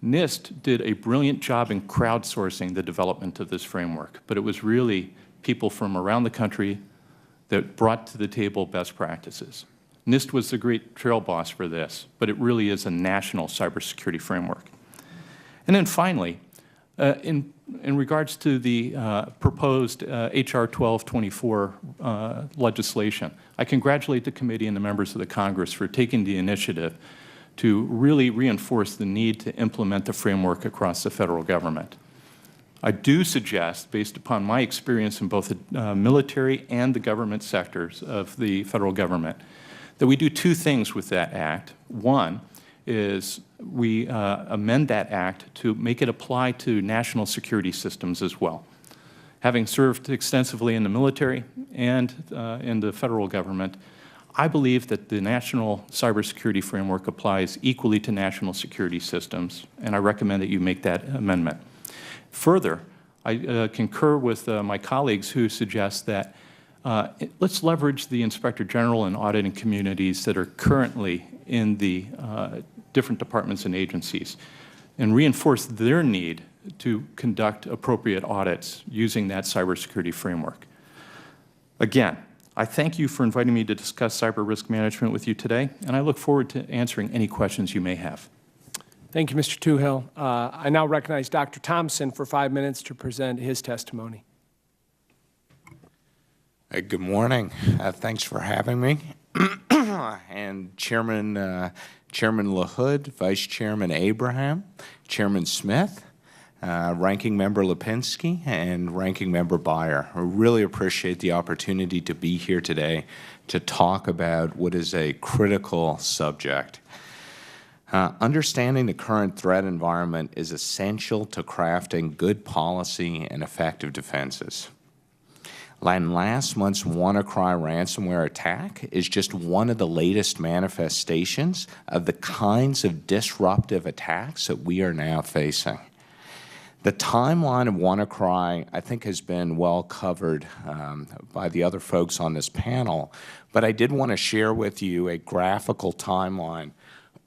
NIST did a brilliant job in crowdsourcing the development of this framework, but it was really people from around the country that brought to the table best practices. NIST was the great trail boss for this, but it really is a national cybersecurity framework. And then finally, in regards to the proposed H.R. 1224 legislation, I congratulate the committee and the members of the Congress for taking the initiative to really reinforce the need to implement the framework across the federal government. I do suggest, based upon my experience in both the military and the government sectors of the federal government, that we do two things with that act. One is we amend that act to make it apply to national security systems as well. Having served extensively in the military and in the federal government, I believe that the National Cybersecurity Framework applies equally to national security systems, and I recommend that you make that amendment. Further, I concur with my colleagues who suggest that let's leverage the Inspector General and auditing communities that are currently in the different departments and agencies and reinforce their need to conduct appropriate audits using that cybersecurity framework. Again, I thank you for inviting me to discuss cyber risk management with you today, and I look forward to answering any questions you may have. Thank you, Mr. Tuhill. I now recognize Dr. Thompson for 5 minutes to present his testimony. Good morning. Thanks for having me. And Chairman LaHood, Vice Chairman Abraham, Chairman Smith, Ranking Member Lipinski, and Ranking Member Beyer. I really appreciate the opportunity to be here today to talk about what is a critical subject. Understanding the current threat environment is essential to crafting good policy and effective defenses. And last month's Wannacry Ransomware attack is just one of the latest manifestations of the kinds of disruptive attacks that we are now facing. The timeline of Wannacry, I think, has been well covered by the other folks on this panel, but I did want to share with you a graphical timeline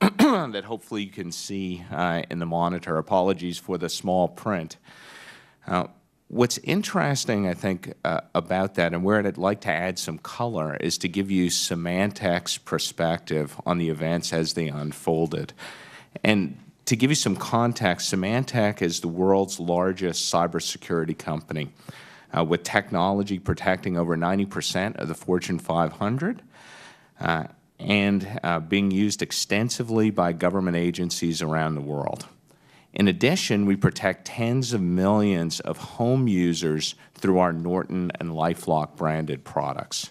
that hopefully you can see in the monitor. Apologies for the small print. What's interesting, I think, about that, and where I'd like to add some color, is to give you Symantec's perspective on the events as they unfolded. And to give you some context, Symantec is the world's largest cybersecurity company, with technology protecting over 90% of the Fortune 500, and being used extensively by government agencies around the world. In addition, we protect tens of millions of home users through our Norton and LifeLock branded products.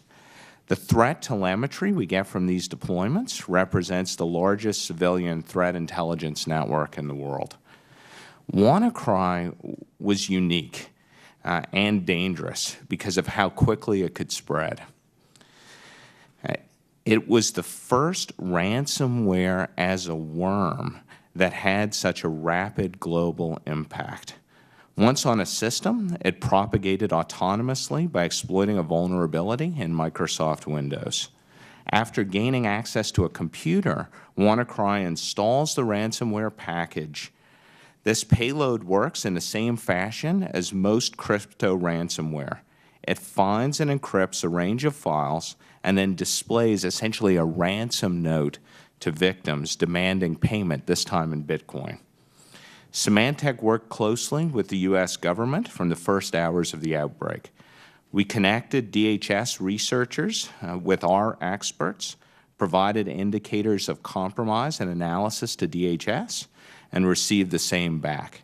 The threat telemetry we get from these deployments represents the largest civilian threat intelligence network in the world. Wannacry was unique and dangerous because of how quickly it could spread. It was the first ransomware as a worm that had such a rapid global impact. Once on a system, it propagated autonomously by exploiting a vulnerability in Microsoft Windows. After gaining access to a computer, Wannacry installs the ransomware package. This payload works in the same fashion as most crypto ransomware. It finds and encrypts a range of files and then displays essentially a ransom note to victims demanding payment, this time in Bitcoin. Symantec worked closely with the U.S. government from the first hours of the outbreak. We connected DHS researchers with our experts, provided indicators of compromise and analysis to DHS, and received the same back.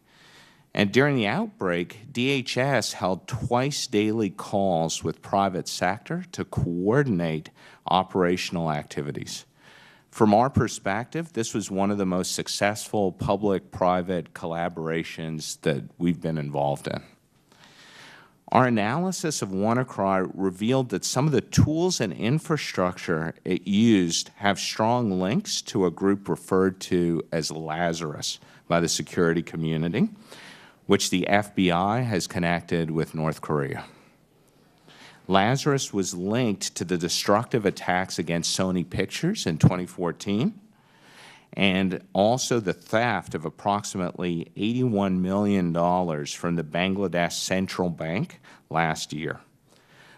And during the outbreak, DHS held twice daily calls with private sector to coordinate operational activities. From our perspective, this was one of the most successful public-private collaborations that we've been involved in. Our analysis of Wannacry revealed that some of the tools and infrastructure it used have strong links to a group referred to as Lazarus by the security community, which the FBI has connected with North Korea. Lazarus was linked to the destructive attacks against Sony Pictures in 2014, and also the theft of approximately $81 million from the Bangladesh Central Bank last year.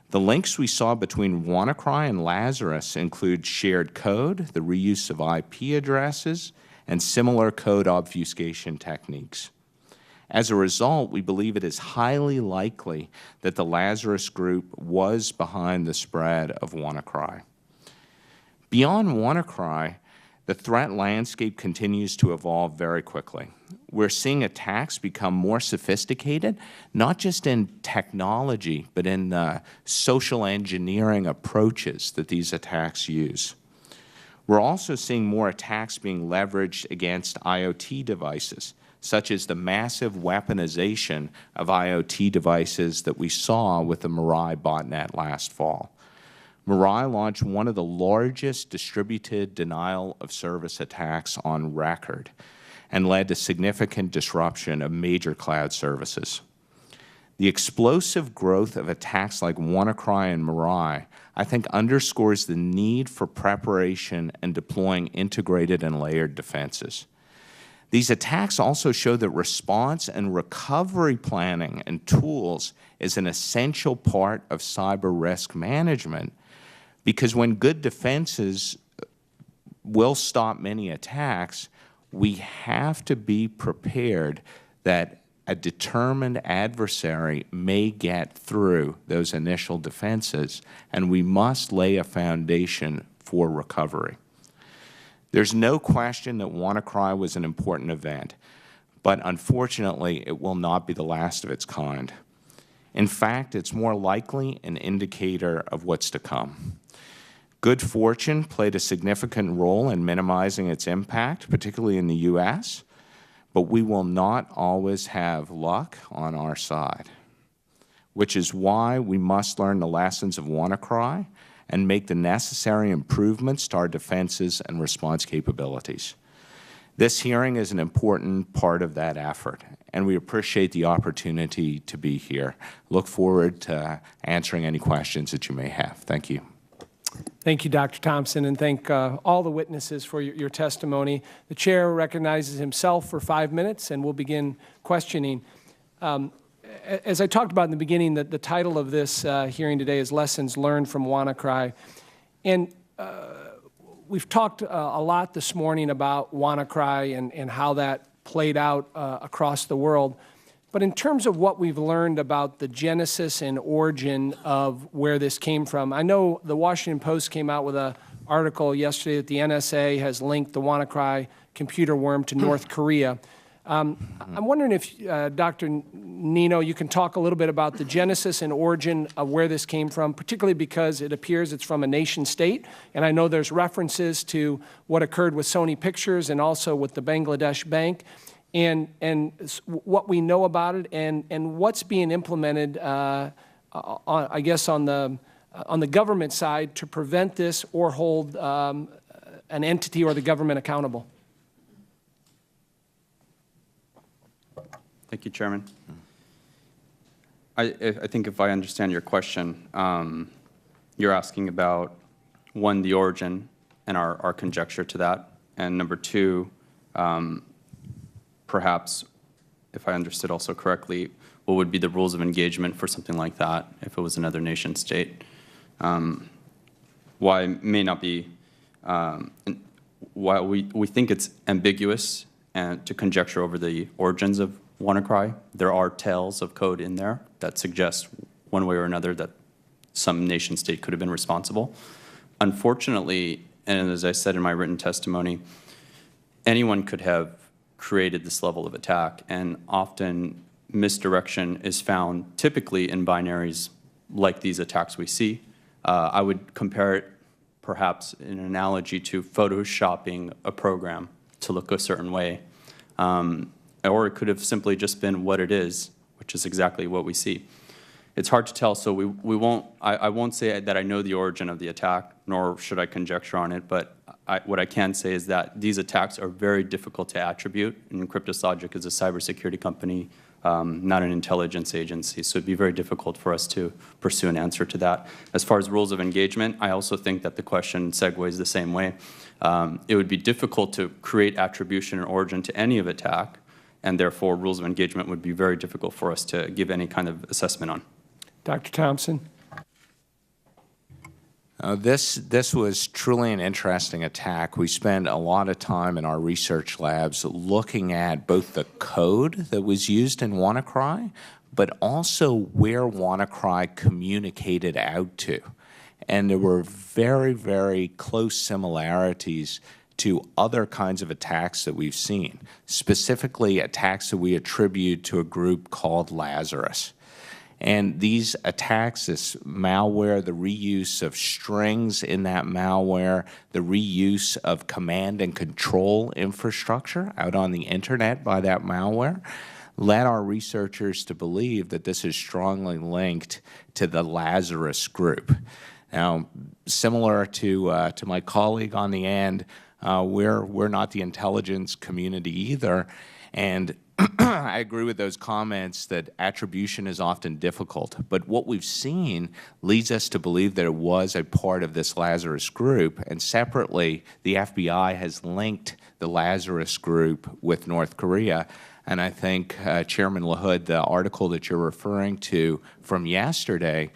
The links we saw between Wannacry and Lazarus include shared code, the reuse of IP addresses, and similar code obfuscation techniques. As a result, we believe it is highly likely that the Lazarus Group was behind the spread of Wannacry. Beyond Wannacry, the threat landscape continues to evolve very quickly. We're seeing attacks become more sophisticated, not just in technology, but in the social engineering approaches that these attacks use. We're also seeing more attacks being leveraged against IoT devices, such as the massive weaponization of IoT devices that we saw with the Mirai botnet last fall. Mirai launched one of the largest distributed denial-of-service attacks on record and led to significant disruption of major cloud services. The explosive growth of attacks like Wannacry and Mirai, I think, underscores the need for preparation and deploying integrated and layered defenses. These attacks also show that response and recovery planning and tools is an essential part of cyber risk management, because when good defenses will stop many attacks, we have to be prepared that a determined adversary may get through those initial defenses, and we must lay a foundation for recovery. There's no question that Wannacry was an important event, but unfortunately, it will not be the last of its kind. In fact, it's more likely an indicator of what's to come. Good fortune played a significant role in minimizing its impact, particularly in the U.S., but we will not always have luck on our side, which is why we must learn the lessons of Wannacry and make the necessary improvements to our defenses and response capabilities. This hearing is an important part of that effort, and we appreciate the opportunity to be here. Look forward to answering any questions that you may have. Thank you. Thank you, Dr. Thompson, and thank all the witnesses for your testimony. The chair recognizes himself for 5 minutes, and we'll begin questioning. As I talked about in the beginning, the title of this hearing today is Lessons Learned from Wannacry. And we've talked a lot this morning about Wannacry and how that played out across the world. But in terms of what we've learned about the genesis and origin of where this came from, I know the Washington Post came out with an article yesterday that the NSA has linked the Wannacry computer worm to North Korea. I'm wondering if, Dr. Nino, you can talk a little bit about the genesis and origin of where this came from, particularly because it appears it's from a nation state. And I know there's references to what occurred with Sony Pictures and also with the Bangladesh Bank, and what we know about it and what's being implemented, I guess, on the government side to prevent this or hold an entity or the government accountable. Thank you, Chairman. I think if I understand your question, you're asking about, one, the origin and our conjecture to that, and number two, perhaps, if I understood also correctly, what would be the rules of engagement for something like that if it was another nation state? Why it may not be, why we think it's ambiguous and to conjecture over the origins of Wannacry. There are tales of code in there that suggest one way or another that some nation state could have been responsible. Unfortunately, and as I said in my written testimony, anyone could have created this level of attack, and often misdirection is found typically in binaries like these attacks we see. I would compare it perhaps in an analogy to photoshopping a program to look a certain way. Or it could have simply just been what it is, which is exactly what we see. It's hard to tell, so I won't say that I know the origin of the attack, nor should I conjecture on it, but what I can say is that these attacks are very difficult to attribute, and Kryptos Logic is a cybersecurity company, not an intelligence agency, so it'd be very difficult for us to pursue an answer to that. As far as rules of engagement, I also think that the question segues the same way. It would be difficult to create attribution and origin to any of attack, and therefore rules of engagement would be very difficult for us to give any kind of assessment on. Dr. Thompson? This was truly an interesting attack. We spent a lot of time in our research labs looking at both the code that was used in Wannacry, but also where Wannacry communicated out to. And there were very, very close similarities to other kinds of attacks that we've seen, specifically attacks that we attribute to a group called Lazarus. And these attacks, this malware, the reuse of strings in that malware, the reuse of command and control infrastructure out on the internet by that malware, led our researchers to believe that this is strongly linked to the Lazarus group. Now, similar to my colleague on the end, we're not the intelligence community either, and I agree with those comments that attribution is often difficult, but what we've seen leads us to believe that it was a part of this Lazarus group, and separately, the FBI has linked the Lazarus group with North Korea, and I think, Chairman LaHood, the article that you're referring to from yesterday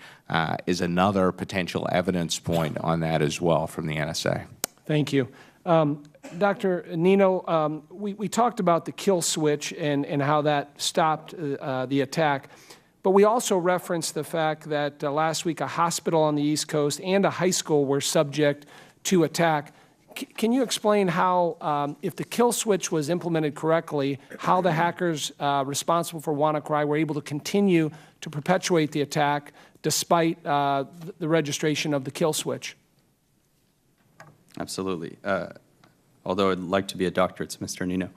is another potential evidence point on that as well from the NSA. Thank you. Dr. Nino, we talked about the kill switch and how that stopped the attack, but we also referenced the fact that last week a hospital on the East Coast and a high school were subject to attack. Can you explain how, if the kill switch was implemented correctly, how the hackers responsible for Wannacry were able to continue to perpetuate the attack despite the registration of the kill switch? Absolutely. Although I'd like to be a doctor, it's Mr. Nino.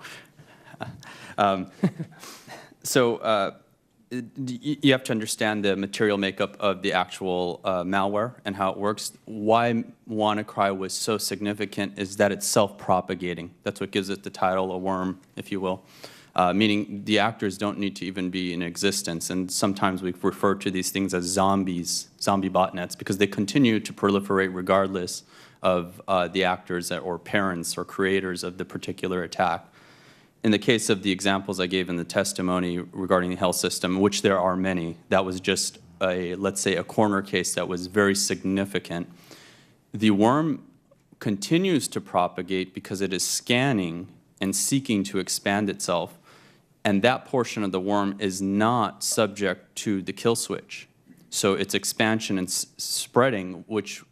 You have to understand the material makeup of the actual malware and how it works. Why Wannacry was so significant is that it's self-propagating. That's what gives it the title, a worm, if you will, meaning the actors don't need to even be in existence. And sometimes we refer to these things as zombies, zombie botnets, because they continue to proliferate regardless of the actors or parents or creators of the particular attack. In the case of the examples I gave in the testimony regarding the health system, which there are many, that was just let's say, a corner case that was very significant. The worm continues to propagate because it is scanning and seeking to expand itself, and that portion of the worm is not subject to the kill switch. So its expansion and spreading, which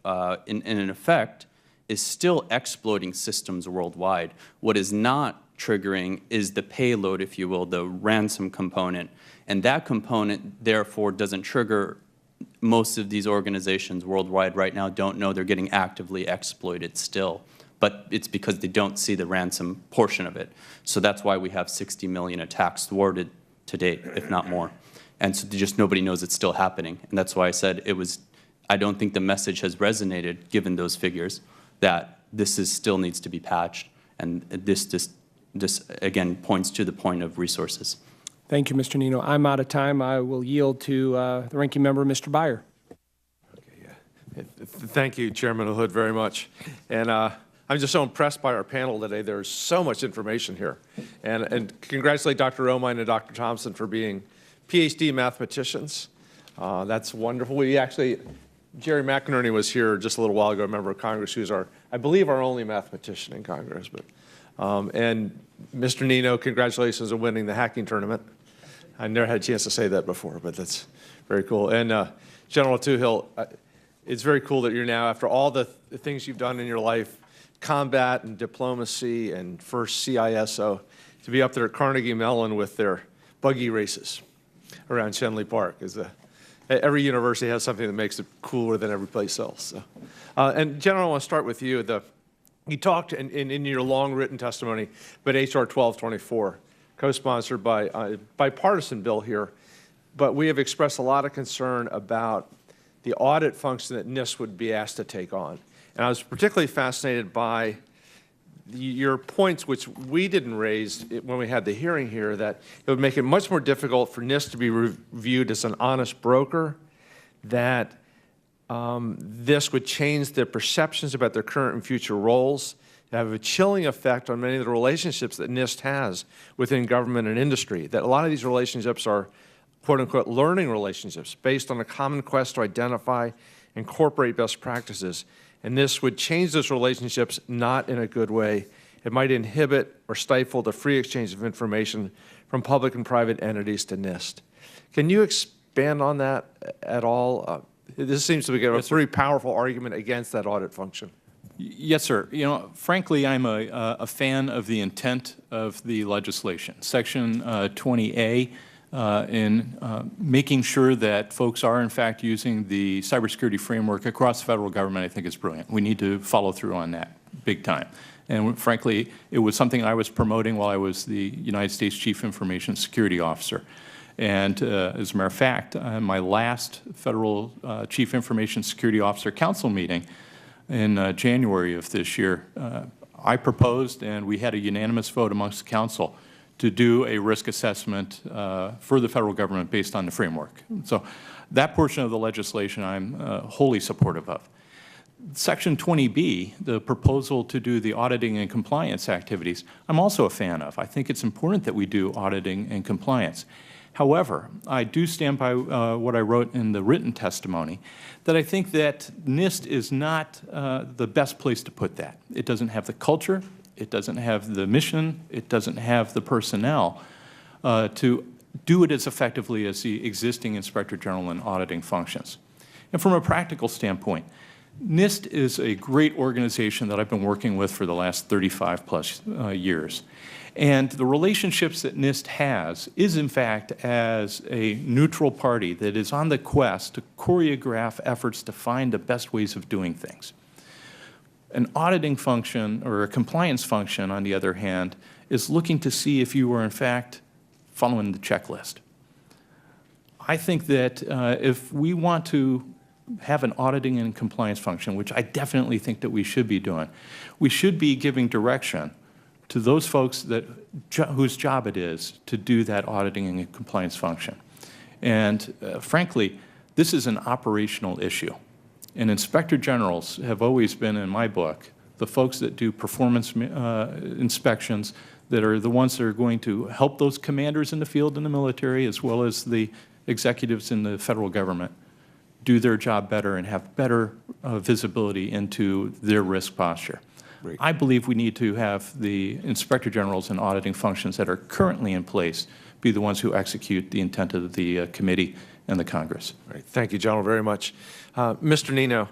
in effect is still exploiting systems worldwide. What is not triggering is the payload, if you will, the ransom component. And that component, therefore, doesn't trigger. Most of these organizations worldwide right now don't know they're getting actively exploited still. But it's because they don't see the ransom portion of it. So that's why we have 60 million attacks thwarted to date, if not more. And so just nobody knows it's still happening. And that's why I said I don't think the message has resonated, given those figures, that this still needs to be patched. And this again points to the point of resources. Thank you, Mr. Nino. I'm out of time. I will yield to the ranking member, Mr. Byer. Okay, yeah. Thank you, Chairman LaHood, very much. And I'm just so impressed by our panel today. There's so much information here. And congratulate Dr. Romine and Dr. Thompson for being PhD mathematicians. That's wonderful. We actually, Jerry McInerney was here just a little while ago, a member of Congress, who's I believe our only mathematician in Congress. But and Mr. Nino, congratulations on winning the hacking tournament. I never had a chance to say that before, but that's very cool. And General Tuhill, it's very cool that you're now, after all the things you've done in your life, combat and diplomacy and first CISO, to be up there at Carnegie Mellon with their buggy races around Schenley Park. Every university has something that makes it cooler than every place else. So. And General, I want to start with you. You talked in your long written testimony about HR 1224, co-sponsored by a bipartisan bill here, but we have expressed a lot of concern about the audit function that NIST would be asked to take on. And I was particularly fascinated by your points, which we didn't raise when we had the hearing here, that it would make it much more difficult for NIST to be viewed as an honest broker, that this would change their perceptions about their current and future roles, have a chilling effect on many of the relationships that NIST has within government and industry, that a lot of these relationships are quote-unquote learning relationships based on a common quest to identify and incorporate best practices. And this would change those relationships not in a good way. It might inhibit or stifle the free exchange of information from public and private entities to NIST. Can you expand on that at all? This seems to be a pretty powerful argument against that audit function. Yes, sir. You know, frankly, I'm a fan of the intent of the legislation. Section 20A, in making sure that folks are, in fact, using the cybersecurity framework across the federal government, I think is brilliant. We need to follow through on that big time. And frankly, it was something I was promoting while I was the United States Chief Information Security Officer. And as a matter of fact, my last Federal Chief Information Security Officer Council meeting in January of this year, I proposed, and we had a unanimous vote amongst the Council, to do a risk assessment for the federal government based on the framework. So that portion of the legislation I'm wholly supportive of. Section 20B, the proposal to do the auditing and compliance activities, I'm also a fan of. I think it's important that we do auditing and compliance. However, I do stand by what I wrote in the written testimony, that I think that NIST is not the best place to put that. It doesn't have the culture, it doesn't have the mission, it doesn't have the personnel to do it as effectively as the existing Inspector General and auditing functions. And from a practical standpoint, NIST is a great organization that I've been working with for the last 35 plus years. And the relationships that NIST has is, in fact, as a neutral party that is on the quest to choreograph efforts to find the best ways of doing things. An auditing function or a compliance function, on the other hand, is looking to see if you are, in fact, following the checklist. I think that if we want to have an auditing and compliance function, which I definitely think that we should be doing, we should be giving direction to those folks whose job it is to do that auditing and compliance function. And frankly, this is an operational issue. And inspector generals have always been, in my book, the folks that do performance inspections, that are the ones that are going to help those commanders in the field in the military, as well as the executives in the federal government, do their job better and have better visibility into their risk posture. Great. I believe we need to have the inspector generals and auditing functions that are currently in place be the ones who execute the intent of the committee and the Congress. Right. Thank you, General, very much. Mr. Nino,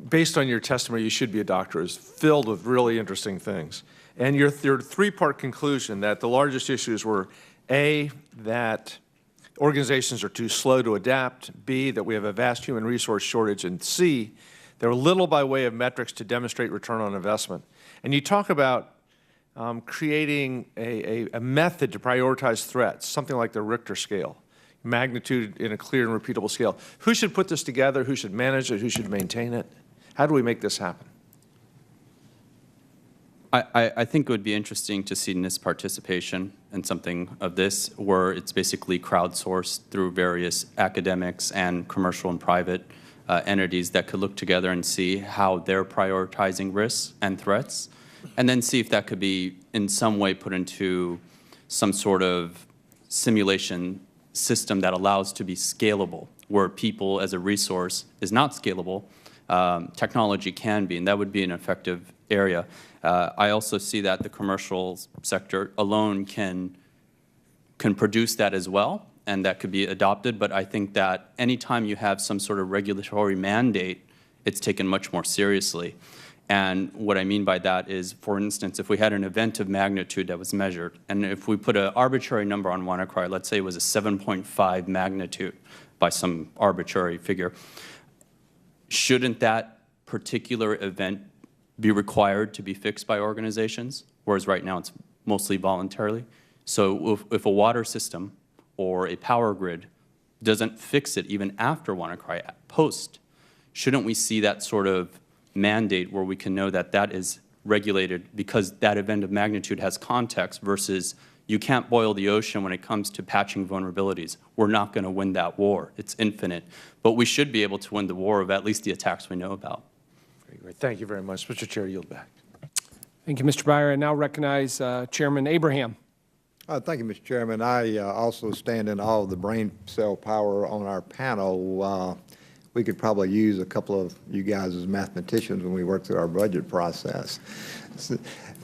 based on your testimony, you should be a doctor, is filled with really interesting things. And your three-part conclusion that the largest issues were, A, that organizations are too slow to adapt, B, that we have a vast human resource shortage, and C, there are little by way of metrics to demonstrate return on investment. And you talk about creating a method to prioritize threats, something like the Richter scale, magnitude in a clear and repeatable scale. Who should put this together? Who should manage it? Who should maintain it? How do we make this happen? I think it would be interesting to see NIST participation in something of this, where it's basically crowdsourced through various academics and commercial and private entities that could look together and see how they're prioritizing risks and threats, and then see if that could be in some way put into some sort of simulation system that allows to be scalable, where people as a resource is not scalable. Technology can be, and that would be an effective area. I also see that the commercial sector alone can produce that as well, and that could be adopted. But I think that anytime you have some sort of regulatory mandate, it's taken much more seriously. And what I mean by that is, for instance, if we had an event of magnitude that was measured, and if we put an arbitrary number on Wannacry, let's say it was a 7.5 magnitude by some arbitrary figure, shouldn't that particular event be required to be fixed by organizations, whereas right now it's mostly voluntarily? So if a water system or a power grid doesn't fix it even after Wannacry post, shouldn't we see that sort of mandate where we can know that that is regulated because that event of magnitude has context versus you can't boil the ocean when it comes to patching vulnerabilities. We're not going to win that war. It's infinite. But we should be able to win the war of at least the attacks we know about. Very great. Thank you very much. Mr. Chair, yield back. Thank you, Mr. Beyer. I now recognize Chairman Abraham. Thank you, Mr. Chairman. I also stand in awe of the brain cell power on our panel. We could probably use a couple of you guys as mathematicians when we work through our budget process.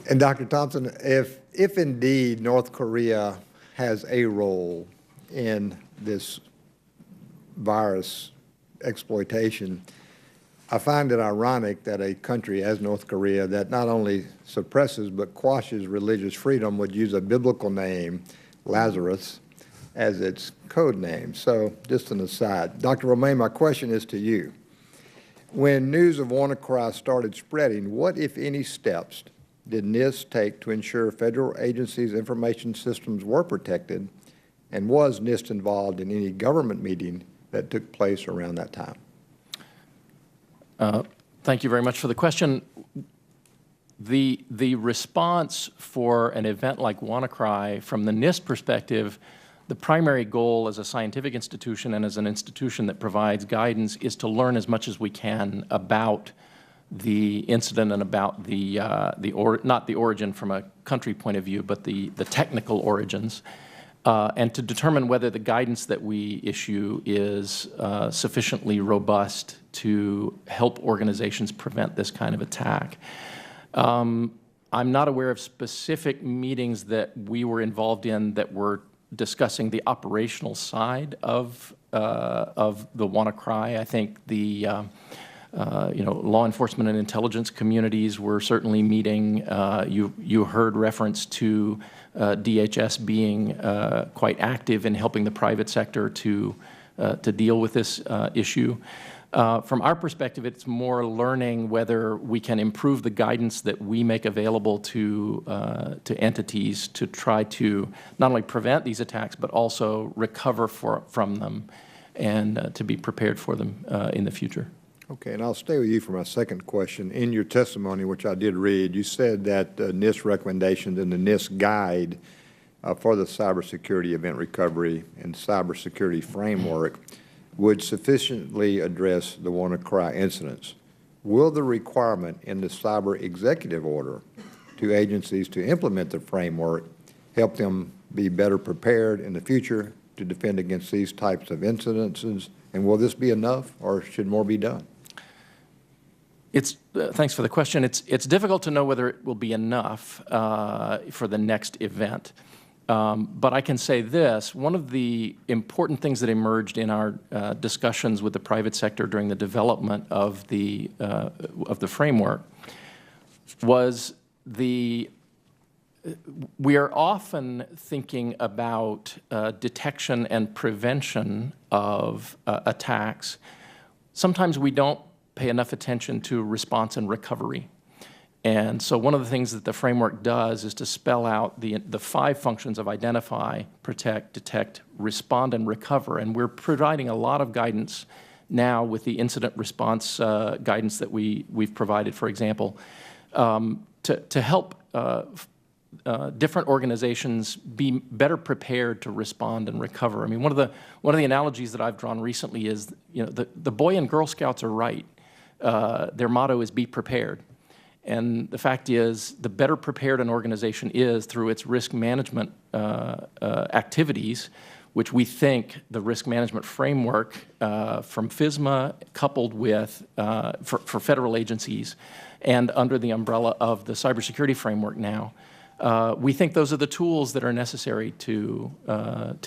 And Dr. Thompson, if indeed North Korea has a role in this virus exploitation, I find it ironic that a country as North Korea that not only suppresses but quashes religious freedom would use a biblical name, Lazarus, as its code name. So just an aside. Dr. Romine, my question is to you. When news of Wannacry started spreading, what, if any, steps did NIST take to ensure federal agencies' information systems were protected, and was NIST involved in any government meeting that took place around that time? Thank you very much for the question. The response for an event like Wannacry, from the NIST perspective, the primary goal as a scientific institution and as an institution that provides guidance is to learn as much as we can about the incident and about not the origin from a country point of view, but the technical origins, and to determine whether the guidance that we issue is sufficiently robust to help organizations prevent this kind of attack. I'm not aware of specific meetings that we were involved in that were discussing the operational side of the Wannacry. I think the law enforcement and intelligence communities were certainly meeting. You heard reference to DHS being quite active in helping the private sector to deal with this issue. From our perspective, it's more learning whether we can improve the guidance that we make available to entities to try to not only prevent these attacks, but also recover from them and to be prepared for them in the future. Okay, and I'll stay with you for my second question. In your testimony, which I did read, you said that NIST recommendations and the NIST guide for the cybersecurity event recovery and cybersecurity framework would sufficiently address the Wannacry incidents. Will the requirement in the cyber executive order to agencies to implement the framework help them be better prepared in the future to defend against these types of incidences? And will this be enough, or should more be done? Thanks for the question. It's difficult to know whether it will be enough for the next event. But I can say this: one of the important things that emerged in our discussions with the private sector during the development of the framework was we are often thinking about detection and prevention of attacks. Sometimes we don't pay enough attention to response and recovery. And so one of the things that the framework does is to spell out the 5 functions of identify, protect, detect, respond, and recover. And we're providing a lot of guidance now with the incident response guidance that we've provided, for example, to help different organizations be better prepared to respond and recover. I mean, one of the analogies that I've drawn recently is, the Boy and Girl Scouts are right. Their motto is "Be prepared." And the fact is, the better prepared an organization is through its risk management activities, which we think the risk management framework from FISMA, coupled with for federal agencies and under the umbrella of the cybersecurity framework now, we think those are the tools that are necessary to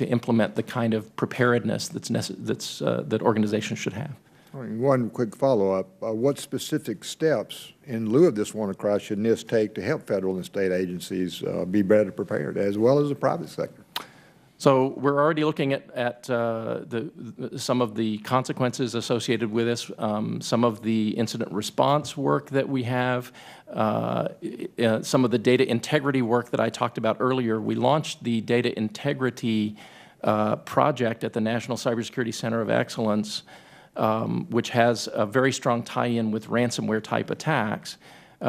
implement the kind of preparedness that organizations should have. One quick follow-up. What specific steps in lieu of this Wannacry should NIST take to help federal and state agencies be better prepared, as well as the private sector? So we're already looking at some of the consequences associated with this, some of the incident response work that we have, some of the data integrity work that I talked about earlier. We launched the data integrity project at the National Cybersecurity Center of Excellence, which has a very strong tie-in with ransomware-type attacks.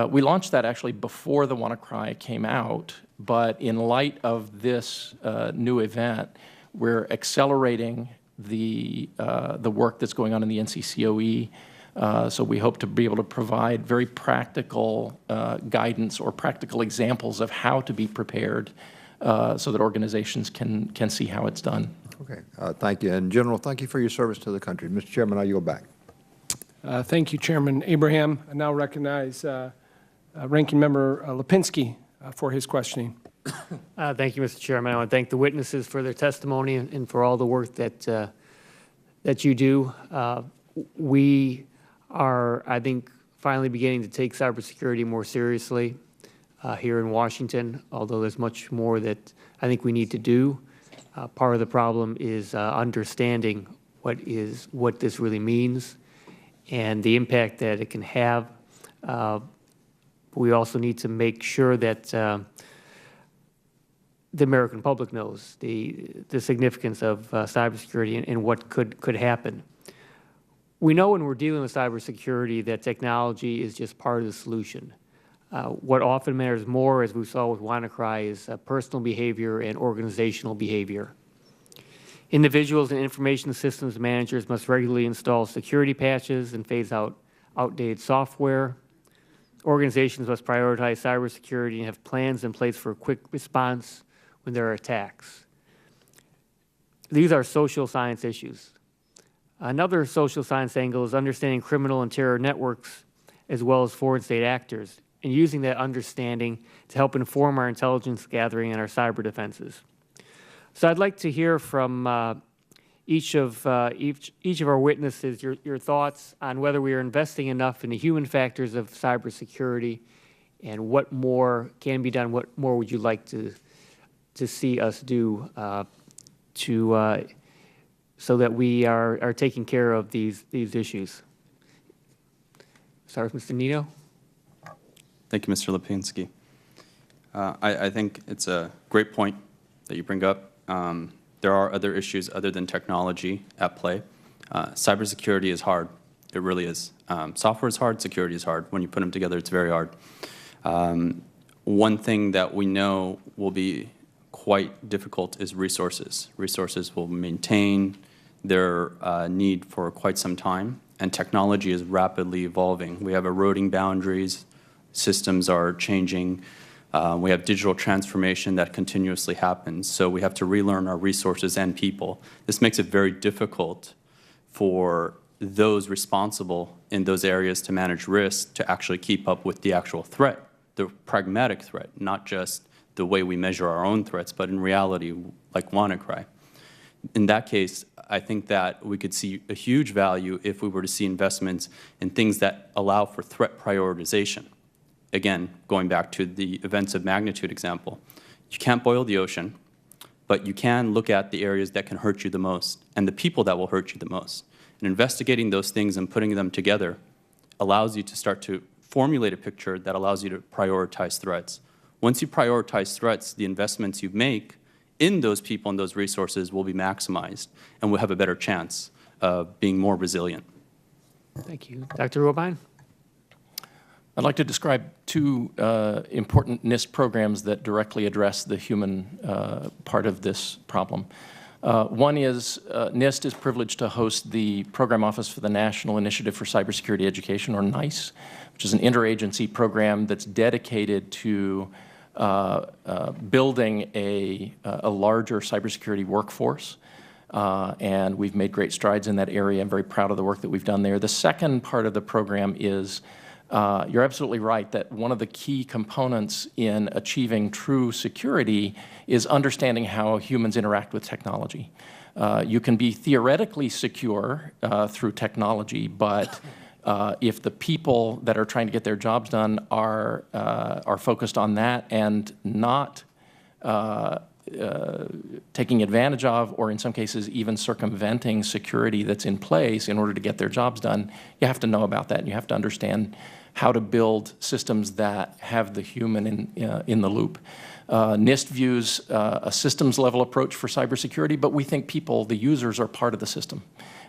We launched that actually before the Wannacry came out, but in light of this new event, we're accelerating the work that's going on in the NCCOE. So we hope to be able to provide very practical guidance or practical examples of how to be prepared so that organizations can see how it's done. Okay, thank you. And General, thank you for your service to the country. Mr. Chairman, I yield back. Thank you, Chairman Abraham. I now recognize Ranking Member Lipinski for his questioning. Thank you, Mr. Chairman. I want to thank the witnesses for their testimony and for all the work that you do. We are, I think, finally beginning to take cybersecurity more seriously here in Washington, although there's much more that I think we need to do. Part of the problem is understanding what this really means and the impact that it can have. We also need to make sure that the American public knows the significance of cybersecurity and what could happen. We know when we're dealing with cybersecurity that technology is just part of the solution. What often matters more, as we saw with Wannacry, is personal behavior and organizational behavior. Individuals and information systems managers must regularly install security patches and phase out outdated software. Organizations must prioritize cybersecurity and have plans in place for a quick response when there are attacks. These are social science issues. Another social science angle is understanding criminal and terror networks as well as foreign state actors, and using that understanding to help inform our intelligence gathering and our cyber defenses. So I'd like to hear from each of our witnesses your thoughts on whether we are investing enough in the human factors of cybersecurity, and what more can be done. What more would you like to see us do to so that we are taking care of these issues. Start with Mr. Nino. Thank you, Mr. Lipinski. I think it's a great point that you bring up. There are other issues other than technology at play. Cybersecurity is hard. It really is. Software is hard. Security is hard. When you put them together, it's very hard. One thing that we know will be quite difficult is resources. Resources will maintain their need for quite some time, and technology is rapidly evolving. We have eroding boundaries. Systems are changing. We have digital transformation that continuously happens, so we have to relearn our resources and people. This makes it very difficult for those responsible in those areas to manage risk to actually keep up with the actual threat, the pragmatic threat, not just the way we measure our own threats, but in reality, like Wannacry. In that case, I think that we could see a huge value if we were to see investments in things that allow for threat prioritization. Again, going back to the events of magnitude example, you can't boil the ocean, but you can look at the areas that can hurt you the most and the people that will hurt you the most. And investigating those things and putting them together allows you to start to formulate a picture that allows you to prioritize threats. Once you prioritize threats, the investments you make in those people and those resources will be maximized, and we'll have a better chance of being more resilient. Thank you. Dr. Romine? I'd like to describe two important NIST programs that directly address the human part of this problem. One is NIST is privileged to host the Program Office for the National Initiative for Cybersecurity Education, or NICE, which is an interagency program that's dedicated to building a larger cybersecurity workforce. And we've made great strides in that area. I'm very proud of the work that we've done there. The second part of the program is, you're absolutely right, that one of the key components in achieving true security is understanding how humans interact with technology. You can be theoretically secure through technology, but if the people that are trying to get their jobs done are focused on that and not taking advantage of, or in some cases even circumventing security that's in place in order to get their jobs done, you have to know about that, and you have to understand how to build systems that have the human in the loop. NIST views a systems-level approach for cybersecurity, but we think people, the users, are part of the system.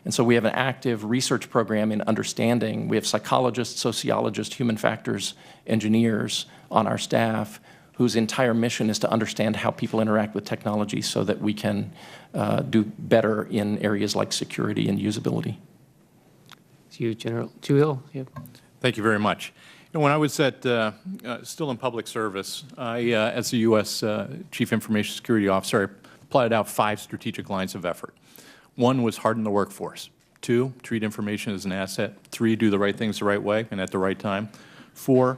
And so we have an active research program in understanding. We have psychologists, sociologists, human factors engineers on our staff whose entire mission is to understand how people interact with technology so that we can do better in areas like security and usability. To you, General Juhill. Yep. Thank you very much. You know, when I was still in public service, as the U.S. Chief Information Security Officer, I plotted out 5 strategic lines of effort. 1 was harden the workforce. 2, treat information as an asset. 3, do the right things the right way and at the right time. 4,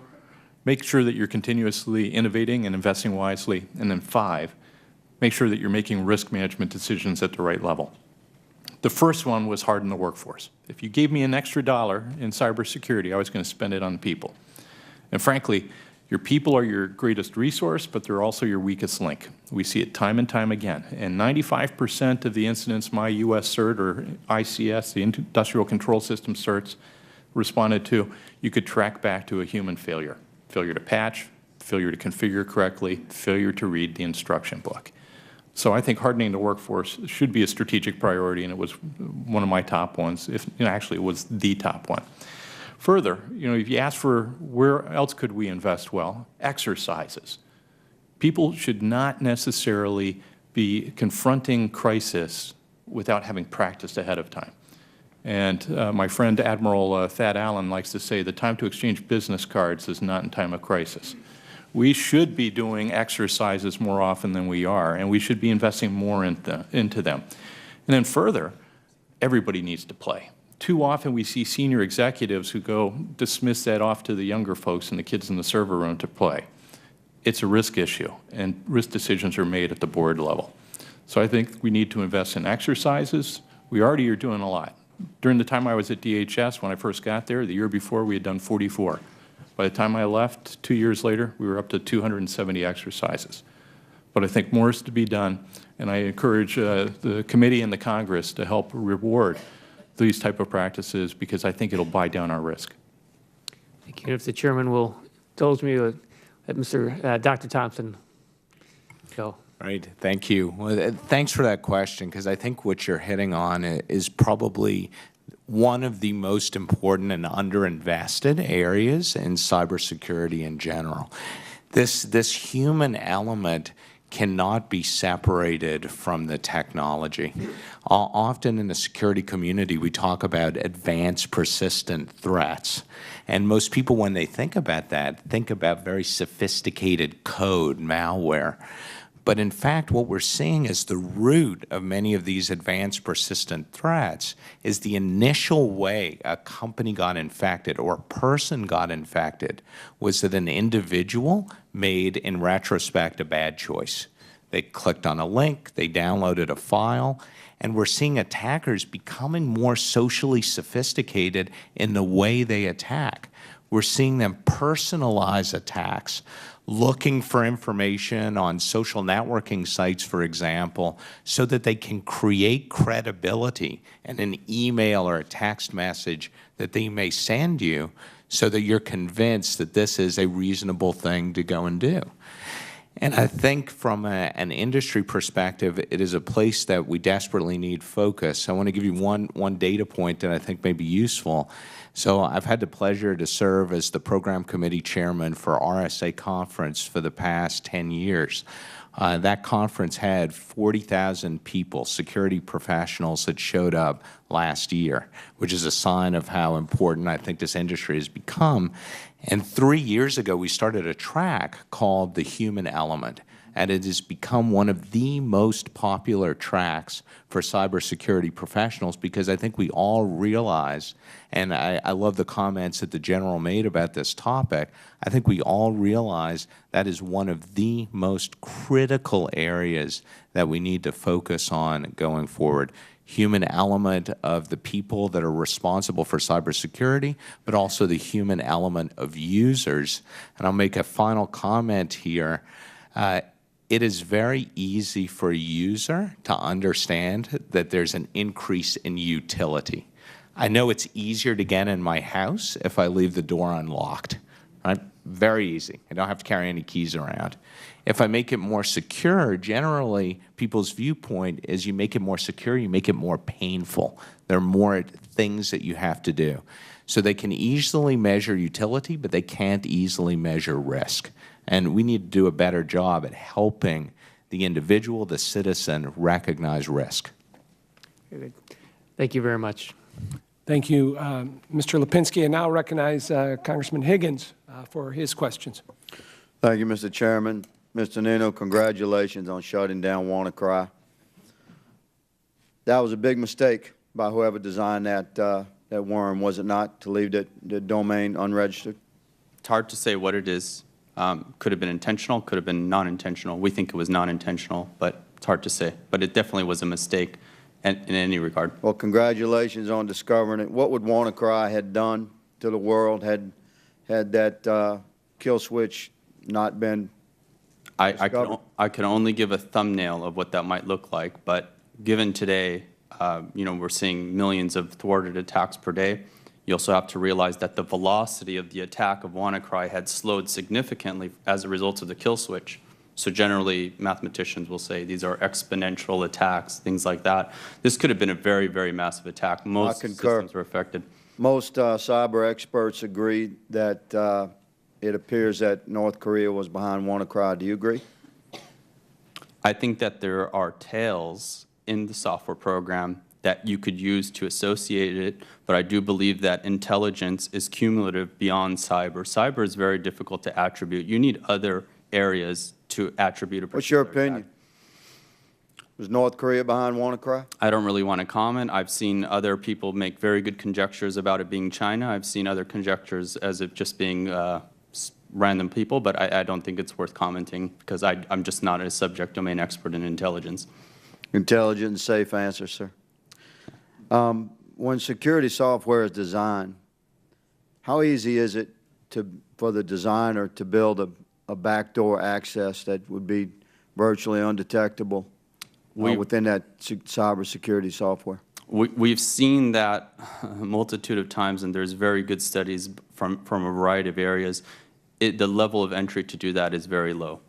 make sure that you're continuously innovating and investing wisely. And then 5, make sure that you're making risk management decisions at the right level. The first one was harden the workforce. If you gave me an extra $1 in cybersecurity, I was going to spend it on people. And frankly, your people are your greatest resource, but they're also your weakest link. We see it time and time again. And 95% of the incidents my U.S. CERT or ICS, the Industrial Control System certs, responded to, you could track back to a human failure. Failure to patch, failure to configure correctly, failure to read the instruction book. So I think hardening the workforce should be a strategic priority, and it was one of my top ones, actually it was the top one. Further, you know, if you ask for where else could we invest, well, exercises. People should not necessarily be confronting crisis without having practiced ahead of time. And my friend Admiral Thad Allen likes to say the time to exchange business cards is not in time of crisis. We should be doing exercises more often than we are, and we should be investing more into them. And then further, everybody needs to play. Too often we see senior executives who go dismiss that off to the younger folks and the kids in the server room to play. It's a risk issue, and risk decisions are made at the board level. So I think we need to invest in exercises. We already are doing a lot. During the time I was at DHS, when I first got there, the year before, we had done 44. By the time I left, 2 years later, we were up to 270 exercises. but I think more is to be done, and I encourage the committee and the Congress to help reward these type of practices because I think it'll buy down our risk. Thank you. If the chairman will indulge me, let Dr. Thompson go. Right. Thank you. Well, thanks for that question, because I think what you're hitting on is probably one of the most important and underinvested areas in cybersecurity in general. This human element cannot be separated from the technology. Often in the security community, we talk about advanced persistent threats. And most people, when they think about that, think about very sophisticated code, malware. But in fact, what we're seeing is the root of many of these advanced persistent threats is the initial way a company got infected or a person got infected was that an individual made, in retrospect, a bad choice. They clicked on a link, they downloaded a file, and we're seeing attackers becoming more socially sophisticated in the way they attack. We're seeing them personalize attacks, looking for information on social networking sites, for example, so that they can create credibility in an email or a text message that they may send you so that you're convinced that this is a reasonable thing to go and do. And I think from an industry perspective, it is a place that we desperately need focus. I want to give you one data point that I think may be useful. So I've had the pleasure to serve as the program committee chairman for RSA conference for the past 10 years. That conference had 40,000 people, security professionals, that showed up last year, which is a sign of how important I think this industry has become. And 3 years ago, we started a track called the Human Element, and it has become one of the most popular tracks for cybersecurity professionals because I think we all realize, and I love the comments that the General made about this topic, I think we all realize that is one of the most critical areas that we need to focus on going forward. Human element of the people that are responsible for cybersecurity, but also the human element of users. And I'll make a final comment here. It is very easy for a user to understand that there's an increase in utility. I know it's easier to get in my house if I leave the door unlocked, right? Very easy. I don't have to carry any keys around. If I make it more secure, generally people's viewpoint is you make it more secure, you make it more painful. There are more things that you have to do. So they can easily measure utility, but they can't easily measure risk. And we need to do a better job at helping the individual, the citizen, recognize risk. Thank you very much. Thank you, Mr. Lipinski. I now recognize Congressman Higgins for his questions. Thank you, Mr. Chairman. Mr. Nino, congratulations on shutting down Wannacry. That was a big mistake by whoever designed that worm, was it not, to leave the domain unregistered? It's hard to say what it is. Could have been intentional, could have been non-intentional. We think it was non-intentional, but it's hard to say. But it definitely was a mistake in any regard. Well, congratulations on discovering it. What would Wannacry have done to the world had that kill switch not been I could only give a thumbnail of what that might look like, but given today, we're seeing millions of thwarted attacks per day. You also have to realize that the velocity of the attack of Wannacry had slowed significantly as a result of the kill switch. So generally, mathematicians will say these are exponential attacks, things like that. This could have been a very, very massive attack. Most systems were affected. Most cyber experts agree that it appears that North Korea was behind Wannacry. Do you agree? I think that there are tails in the software program that you could use to associate it, but I do believe that intelligence is cumulative beyond cyber. Cyber is very difficult to attribute. You need other areas to attribute a particular What's your opinion? Attack. Was North Korea behind Wannacry? I don't really want to comment. I've seen other people make very good conjectures about it being China. I've seen other conjectures as it just being random people, but I don't think it's worth commenting because I'm just not a subject domain expert in intelligence. Intelligent and safe answer, sir. When security software is designed, how easy is it for the designer to build a backdoor access that would be virtually undetectable within that cybersecurity software? We've seen that a multitude of times, and there's very good studies from a variety of areas. The level of entry to do that is very low.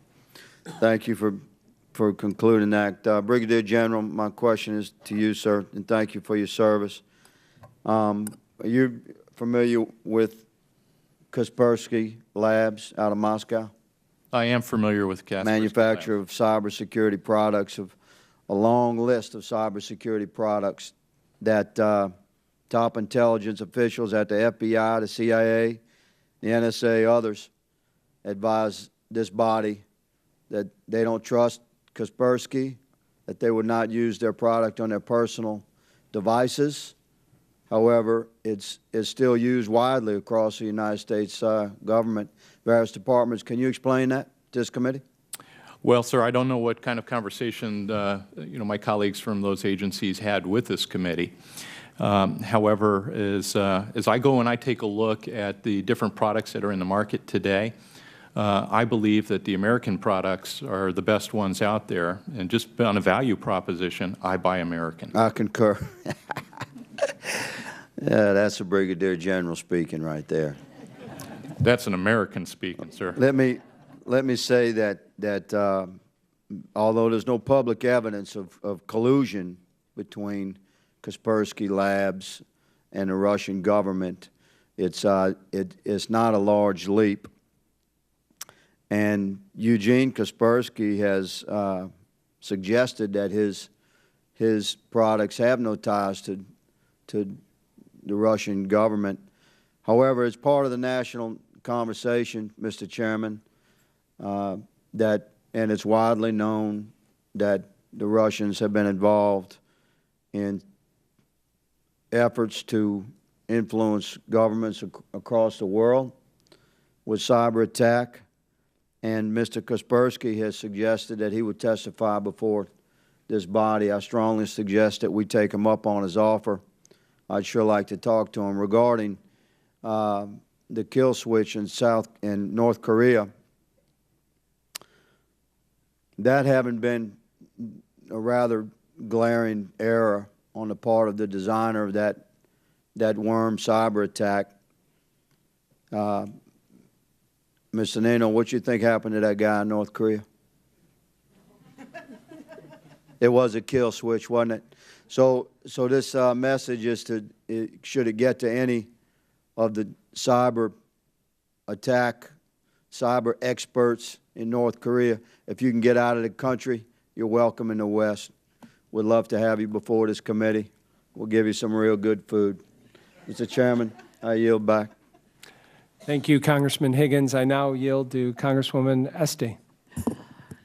Thank you for concluding that. Brigadier General, my question is to you, sir, and thank you for your service. Are you familiar with Kaspersky Labs out of Moscow? I am familiar with Kaspersky Manufacturer Labs. of cybersecurity products, of a long list of cybersecurity products that top intelligence officials at the FBI, the CIA, the NSA, others advise this body that they don't trust Kaspersky, that they would not use their product on their personal devices. However, it's still used widely across the United States government, various departments. Can you explain that to this committee? Well, sir, I don't know what kind of conversation my colleagues from those agencies had with this committee. However, as I go and I take a look at the different products that are in the market today, I believe that the American products are the best ones out there. And just on a value proposition, I buy American. I concur. Yeah, that's a Brigadier General speaking right there. That's an American speaking, sir. Let me say that although there's no public evidence of collusion between Kaspersky Labs and the Russian government, it's not a large leap. And Eugene Kaspersky has suggested that his products have no ties to the Russian government. However, it's part of the national conversation, Mr. Chairman, and it's widely known that the Russians have been involved in efforts to influence governments across the world with cyber attack. And Mr. Kaspersky has suggested that he would testify before this body. I strongly suggest that we take him up on his offer. I'd sure like to talk to him regarding the kill switch in North Korea. That having been a rather glaring error on the part of the designer of that worm cyber attack. Mr. Nino, what do you think happened to that guy in North Korea? It was a kill switch, wasn't it? So this message is should it get to any of the cyber attack, cyber experts in North Korea, if you can get out of the country, you're welcome in the West. We'd love to have you before this committee. We'll give you some real good food. Mr. Chairman, I yield back. Thank you, Congressman Higgins. I now yield to Congresswoman Esty.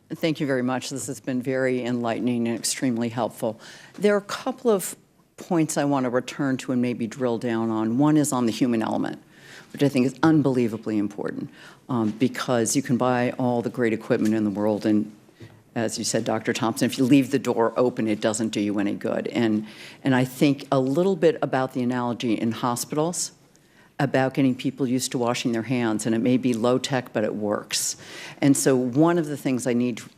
Thank you very much. This has been very enlightening and extremely helpful. There are a couple of points I want to return to and maybe drill down on. One is on the human element, which I think is unbelievably important because you can buy all the great equipment in the world, and as you said, Dr. Thompson, if you leave the door open, it doesn't do you any good. And I think a little bit about the analogy in hospitals, about getting people used to washing their hands, and it may be low-tech, but it works. And so one of the things I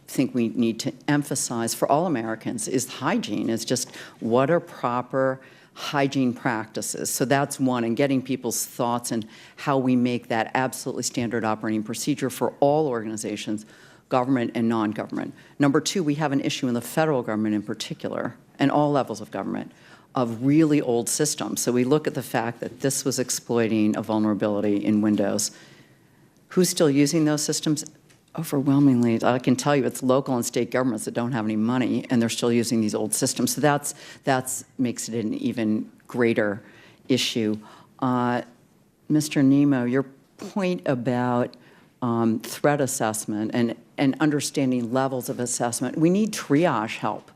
think we need to emphasize for all Americans is hygiene, is just what are proper hygiene practices. So that's one, and getting people's thoughts and how we make that absolutely standard operating procedure for all organizations, government and non-government. Number two, we have an issue in the federal government in particular, and all levels of government, of really old systems. So we look at the fact that this was exploiting a vulnerability in Windows. Who's still using those systems? Overwhelmingly, I can tell you it's local and state governments that don't have any money, and they're still using these old systems. So that makes it an even greater issue. Mr. Nemo, your point about threat assessment and understanding levels of assessment, we need triage help.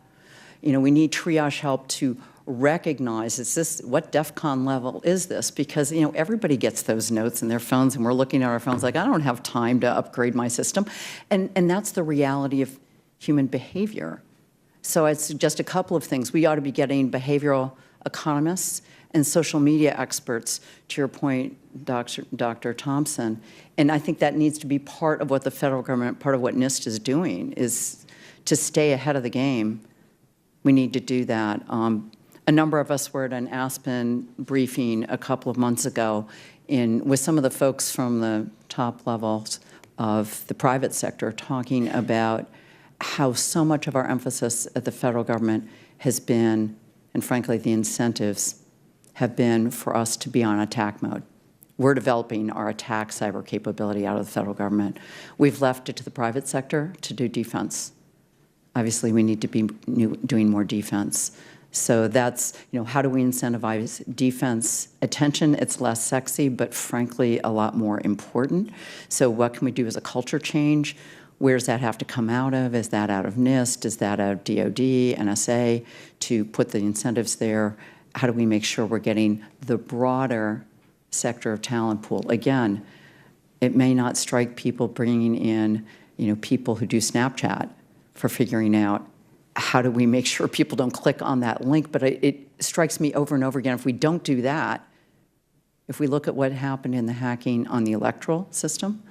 We need triage help to recognize, what DEFCON level is this? Because, everybody gets those notes in their phones, and we're looking at our phones like, I don't have time to upgrade my system. And that's the reality of human behavior. So it's just a couple of things. We ought to be getting behavioral economists and social media experts, to your point, Dr. Thompson. And I think that needs to be part of what the federal government, part of what NIST is doing, is to stay ahead of the game, we need to do that. A number of us were at an Aspen briefing a couple of months ago with some of the folks from the top levels of the private sector talking about how so much of our emphasis at the federal government has been, and frankly the incentives have been for us to be on attack mode. We're developing our attack cyber capability out of the federal government. We've left it to the private sector to do defense. Obviously, we need to be doing more defense. So that's, how do we incentivize defense attention? It's less sexy, but frankly, a lot more important. So what can we do as a culture change? Where does that have to come out of? Is that out of NIST? Is that out of DOD, NSA, to put the incentives there? How do we make sure we're getting the broader sector of talent pool? Again, it may not strike people bringing in, people who do Snapchat for figuring out how do we make sure people don't click on that link, but it strikes me over and over again, if we don't do that, if we look at what happened in the hacking on the electoral system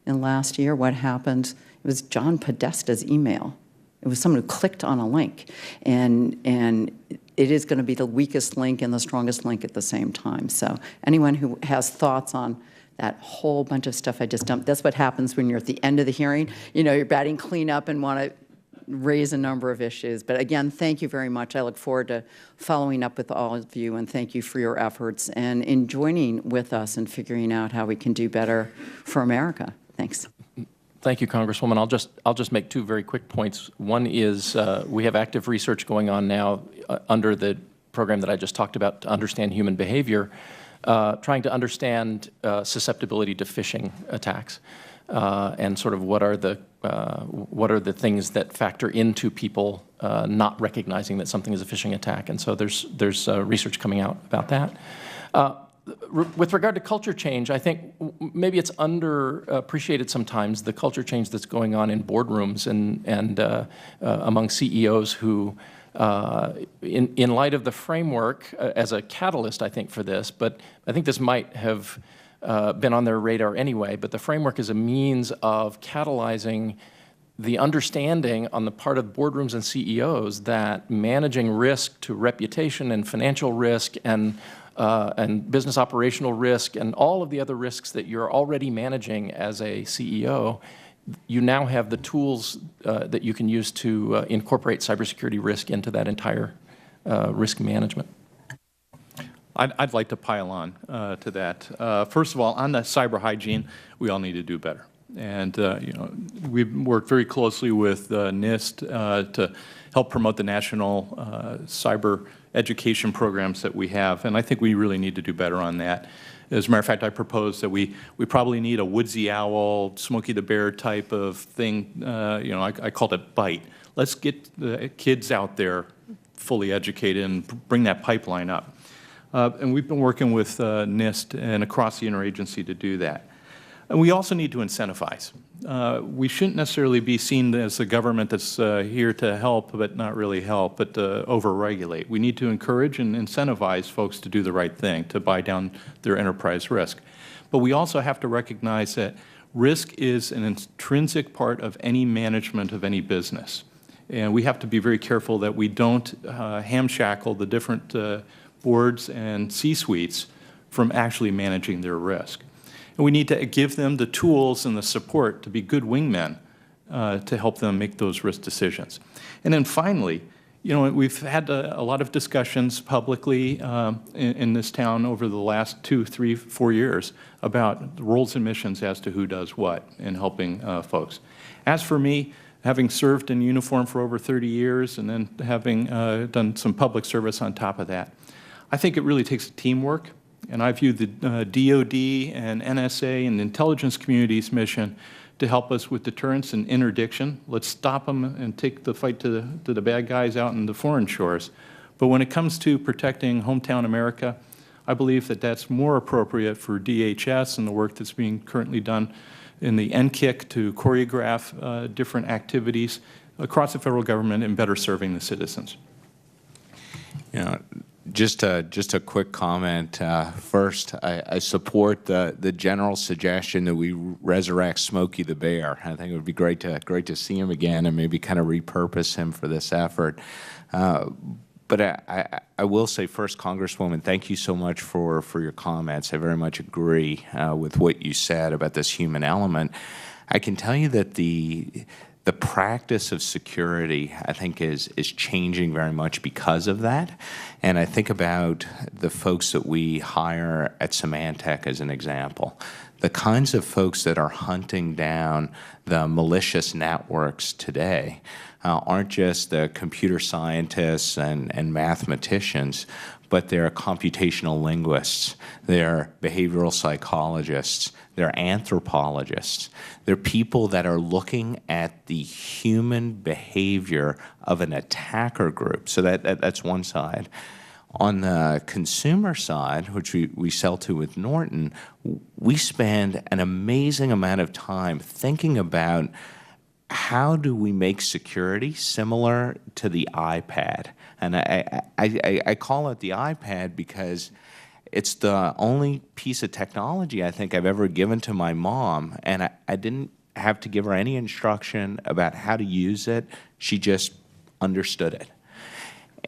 in last year, what happened, it was John Podesta's email. It was someone who clicked on a link, and it is going to be the weakest link and the strongest link at the same time. So anyone who has thoughts on that whole bunch of stuff I just dumped, that's what happens when you're at the end of the hearing. You're batting cleanup and want to raise a number of issues. But again, thank you very much. I look forward to following up with all of you, and thank you for your efforts and in joining with us and figuring out how we can do better for America. Thanks. Thank you, Congresswoman. I'll just make two very quick points. One is we have active research going on now under the program that I just talked about to understand human behavior, trying to understand susceptibility to phishing attacks, and sort of what are the things that factor into people not recognizing that something is a phishing attack. And so there's research coming out about that. With regard to culture change, I think maybe it's underappreciated sometimes, the culture change that's going on in boardrooms and among CEOs who, in light of the framework as a catalyst, I think, for this, but I think this might have been on their radar anyway, but the framework is a means of catalyzing the understanding on the part of boardrooms and CEOs that managing risk to reputation and financial risk and business operational risk and all of the other risks that you're already managing as a CEO, you now have the tools that you can use to incorporate cybersecurity risk into that entire risk management. I'd like to pile on to that. First of all, on the cyber hygiene, we all need to do better. And we've worked very closely with NIST to help promote the national cyber education programs that we have, and I think we really need to do better on that. As a matter of fact, I propose that we probably need a Woodsy Owl, Smokey the Bear type of thing. I called it BITE. Let's get the kids out there fully educated and bring that pipeline up. And we've been working with NIST and across the interagency to do that. And we also need to incentivize. We shouldn't necessarily be seen as the government that's here to help, but not really help, but to over-regulate. We need to encourage and incentivize folks to do the right thing, to buy down their enterprise risk. But we also have to recognize that risk is an intrinsic part of any management of any business. And we have to be very careful that we don't hamshackle the different boards and C-suites from actually managing their risk. And we need to give them the tools and the support to be good wingmen to help them make those risk decisions. And then finally, we've had a lot of discussions publicly in this town over the last 2, 3, 4 years about roles and missions as to who does what in helping folks. As for me, having served in uniform for over 30 years and then having done some public service on top of that, I think it really takes teamwork. And I view the DOD and NSA and the intelligence community's mission to help us with deterrence and interdiction. Let's stop them and take the fight to the bad guys out in the foreign shores. But when it comes to protecting hometown America, I believe that that's more appropriate for DHS and the work that's being currently done in the NKIC to choreograph different activities across the federal government and better serving the citizens. Just a quick comment. First, I support the general suggestion that we resurrect Smokey the Bear. I think it would be great to see him again and maybe kind of repurpose him for this effort. But I will say first, Congresswoman, thank you so much for your comments. I very much agree with what you said about this human element. I can tell you that the practice of security, I think, is changing very much because of that. And I think about the folks that we hire at Symantec as an example. The kinds of folks that are hunting down the malicious networks today aren't just the computer scientists and mathematicians, but they're computational linguists, they're behavioral psychologists, they're anthropologists. They're people that are looking at the human behavior of an attacker group. So that's one side. On the consumer side, which we sell to with Norton, we spend an amazing amount of time thinking about how do we make security similar to the iPad. And I call it the iPad because it's the only piece of technology I think I've ever given to my mom, and I didn't have to give her any instruction about how to use it. She just understood it.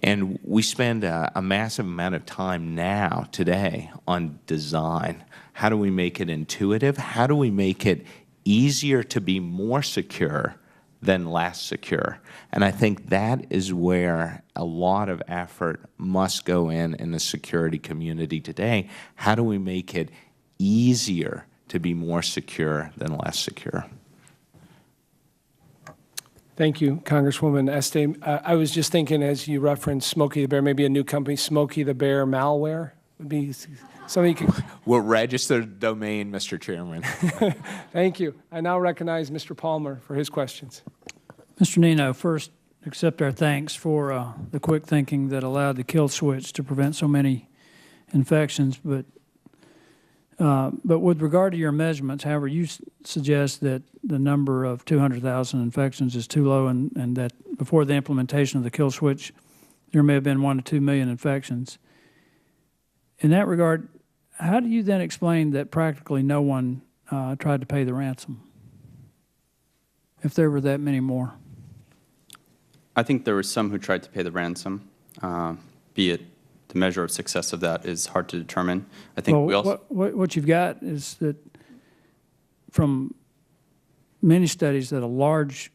And we spend a massive amount of time now, today, on design. How do we make it intuitive? How do we make it easier to be more secure than less secure? And I think that is where a lot of effort must go in the security community today. How do we make it easier to be more secure than less secure? Thank you, Congresswoman Este. I was just thinking, as you referenced Smokey the Bear, maybe a new company, Smokey the Bear Malware, would be something you could... We'll register the domain, Mr. Chairman. Thank you. I now recognize Mr. Palmer for his questions. Mr. Nino, first, accept our thanks for the quick thinking that allowed the kill switch to prevent so many infections. But with regard to your measurements, however, you suggest that the number of 200,000 infections is too low, and that before the implementation of the kill switch, there may have been 1 to 2 million infections. In that regard, how do you then explain that practically no one tried to pay the ransom, if there were that many more? I think there were some who tried to pay the ransom, be it the measure of success of that is hard to determine. I think we also... What you've got is that from many studies that a large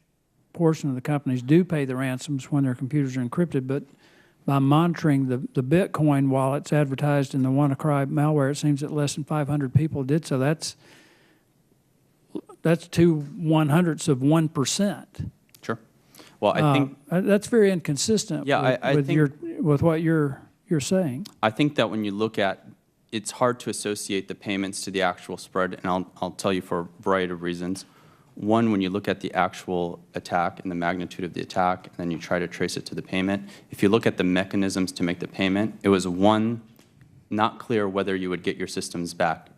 portion of the companies do pay the ransoms when their computers are encrypted, but by monitoring the Bitcoin while it's advertised in the Wannacry malware, it seems that less than 500 people did so. That's 0.02 of 1%. Sure. Well, I think that's very inconsistent. Yeah, with what you're saying. I think that when you look at, it's hard to associate the payments to the actual spread, and I'll tell you for a variety of reasons. One, when you look at the actual attack and the magnitude of the attack, and then you try to trace it to the payment, if you look at the mechanisms to make the payment, it was one, not clear whether you would get your systems back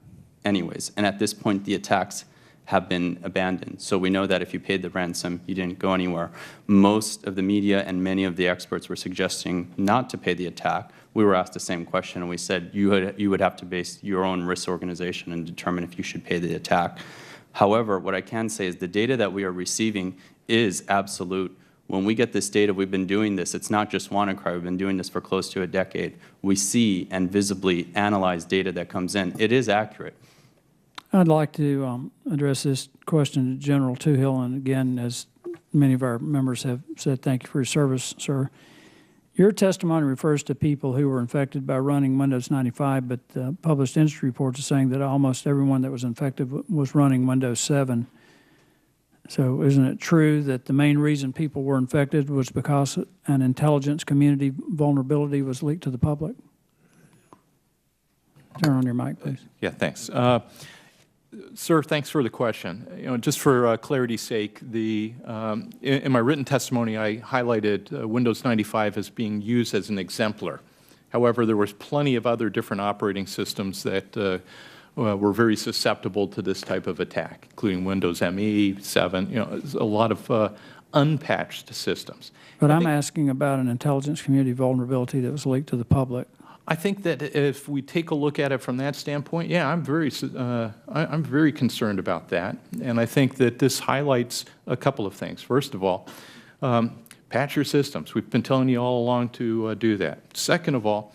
anyways. And at this point, the attacks have been abandoned. So we know that if you paid the ransom, you didn't go anywhere. Most of the media and many of the experts were suggesting not to pay the attack. We were asked the same question, and we said you would have to base your own risk organization and determine if you should pay the attack. However, what I can say is the data that we are receiving is absolute. When we get this data, we've been doing this. It's not just Wannacry. We've been doing this for close to a decade. We see and visibly analyze data that comes in. It is accurate. I'd like to address this question to General Toohill, and again, as many of our members have said, thank you for your service, sir. Your testimony refers to people who were infected by running Windows 95, but published industry reports are saying that almost everyone that was infected was running Windows 7. So isn't it true that the main reason people were infected was because an intelligence community vulnerability was leaked to the public? Turn on your mic, please. Yeah, thanks. Sir, thanks for the question. Just for clarity's sake, in my written testimony, I highlighted Windows 95 as being used as an exemplar. However, there was plenty of other different operating systems that were very susceptible to this type of attack, including Windows ME, 7, a lot of unpatched systems. But I'm asking about an intelligence community vulnerability that was leaked to the public. I think that if we take a look at it from that standpoint, yeah, I'm very concerned about that. And I think that this highlights a couple of things. First of all, patch your systems. We've been telling you all along to do that. Second of all,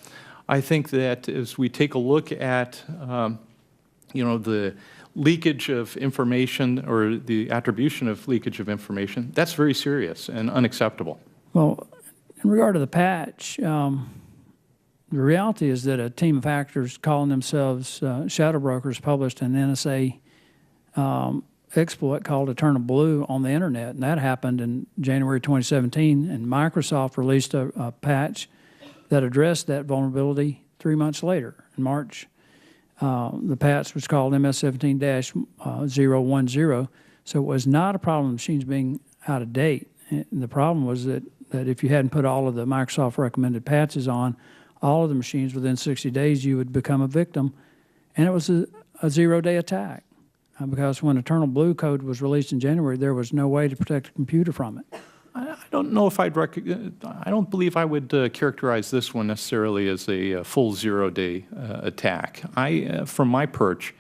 I think that as we take a look at, the leakage of information or the attribution of leakage of information, that's very serious and unacceptable. Well, in regard to the patch, the reality is that a team of hackers calling themselves shadow brokers published an NSA exploit called Eternal Blue on the internet, and that happened in January 2017, and Microsoft released a patch that addressed that vulnerability 3 months later, in March. The patch was called MS17-010, so it was not a problem of machines being out of date. The problem was that if you hadn't put all of the Microsoft recommended patches on, all of the machines within 60 days, you would become a victim. And it was a zero-day attack because when Eternal Blue code was released in January, there was no way to protect a computer from it. I don't know if I don't believe I would characterize this one necessarily as a full zero-day attack. From my perch,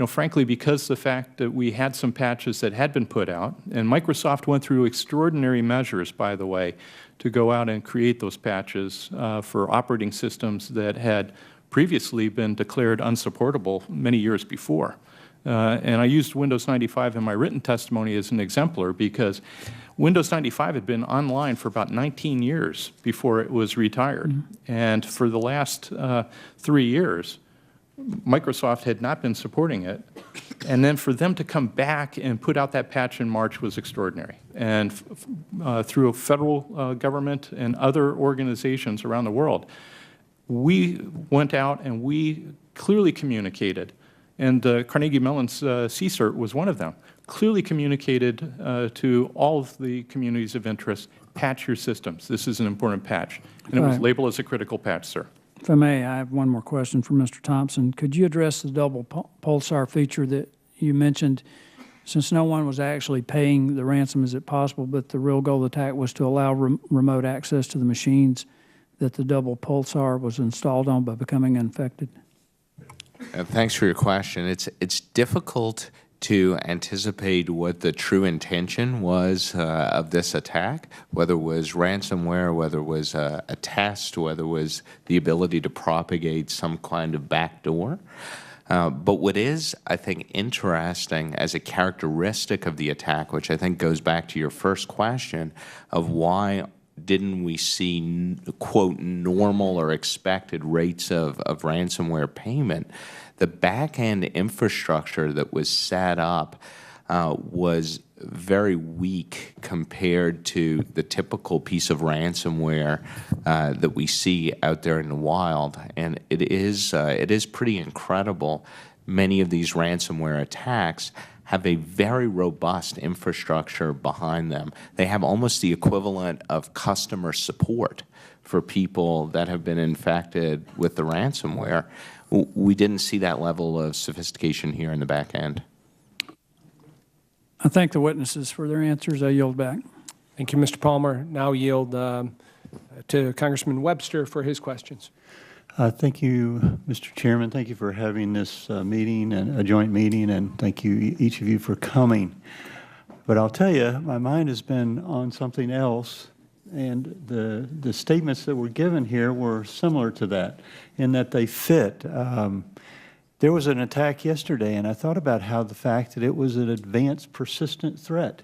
frankly, because the fact that we had some patches that had been put out, and Microsoft went through extraordinary measures, by the way, to go out and create those patches for operating systems that had previously been declared unsupportable many years before. And I used Windows 95 in my written testimony as an exemplar because Windows 95 had been online for about 19 years before it was retired. Mm-hmm. And for the last 3 years, Microsoft had not been supporting it. And then for them to come back and put out that patch in March was extraordinary. And through a federal government and other organizations around the world, we went out and we clearly communicated, and Carnegie Mellon's CSIRT was one of them, clearly communicated to all of the communities of interest, patch your systems. This is an important patch. And it was labeled as a critical patch, sir. If I may, I have one more question for Mr. Thompson. Could you address the double pulsar feature that you mentioned? Since no one was actually paying the ransom, is it possible, but the real goal of the attack was to allow remote access to the machines that the double pulsar was installed on by becoming infected? Thanks for your question. It's difficult to anticipate what the true intention was of this attack, whether it was ransomware, whether it was a test, whether it was the ability to propagate some kind of backdoor. But what is, I think, interesting as a characteristic of the attack, which I think goes back to your first question of why didn't we see, quote, normal or expected rates of ransomware payment, the back-end infrastructure that was set up was very weak compared to the typical piece of ransomware that we see out there in the wild. And it is pretty incredible. Many of these ransomware attacks have a very robust infrastructure behind them. They have almost the equivalent of customer support for people that have been infected with the ransomware. We didn't see that level of sophistication here in the back end. I thank the witnesses for their answers. I yield back. Thank you, Mr. Palmer. Now yield to Congressman Webster for his questions. Thank you, Mr. Chairman. Thank you for having this meeting, and a joint meeting, and thank you, each of you, for coming. But I'll tell you, my mind has been on something else, and the statements that were given here were similar to that, in that they fit. There was an attack yesterday, and I thought about how the fact that it was an advanced persistent threat.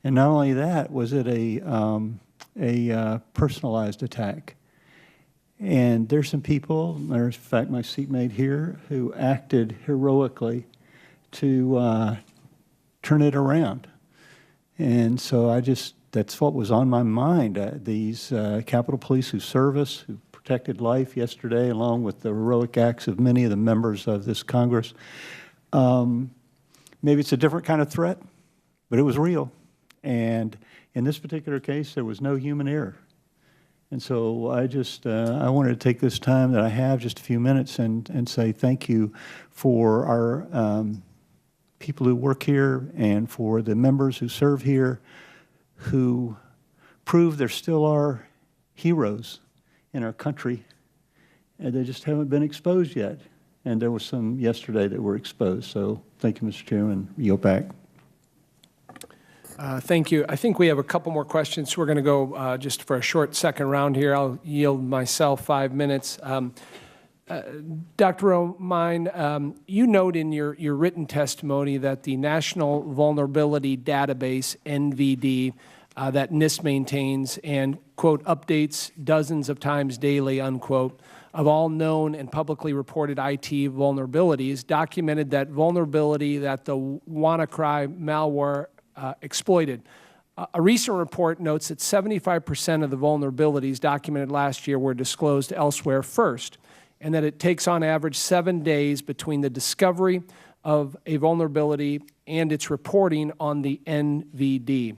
And not only that, was it a personalized attack. And there's some people, there's in fact my seatmate here, who acted heroically to turn it around. And so that's what was on my mind. These Capitol Police who serve us, who protected life yesterday, along with the heroic acts of many of the members of this Congress. Maybe it's a different kind of threat, but it was real. And in this particular case, there was no human error. And so I wanted to take this time that I have, just a few minutes, and say thank you for our people who work here and for the members who serve here who prove there still are heroes in our country and they just haven't been exposed yet. And there was some yesterday that were exposed. So thank you, Mr. Chairman. Yield back. Thank you. I think we have a couple more questions. We're going to go just for a short second round here. I'll yield myself 5 minutes. Dr. Romine, you note in your written testimony that the National Vulnerability Database, NVD, that NIST maintains and, quote, updates dozens of times daily, unquote, of all known and publicly reported IT vulnerabilities, documented that vulnerability that the Wannacry malware exploited. A recent report notes that 75% of the vulnerabilities documented last year were disclosed elsewhere first, and that it takes on average 7 days between the discovery of a vulnerability and its reporting on the NVD.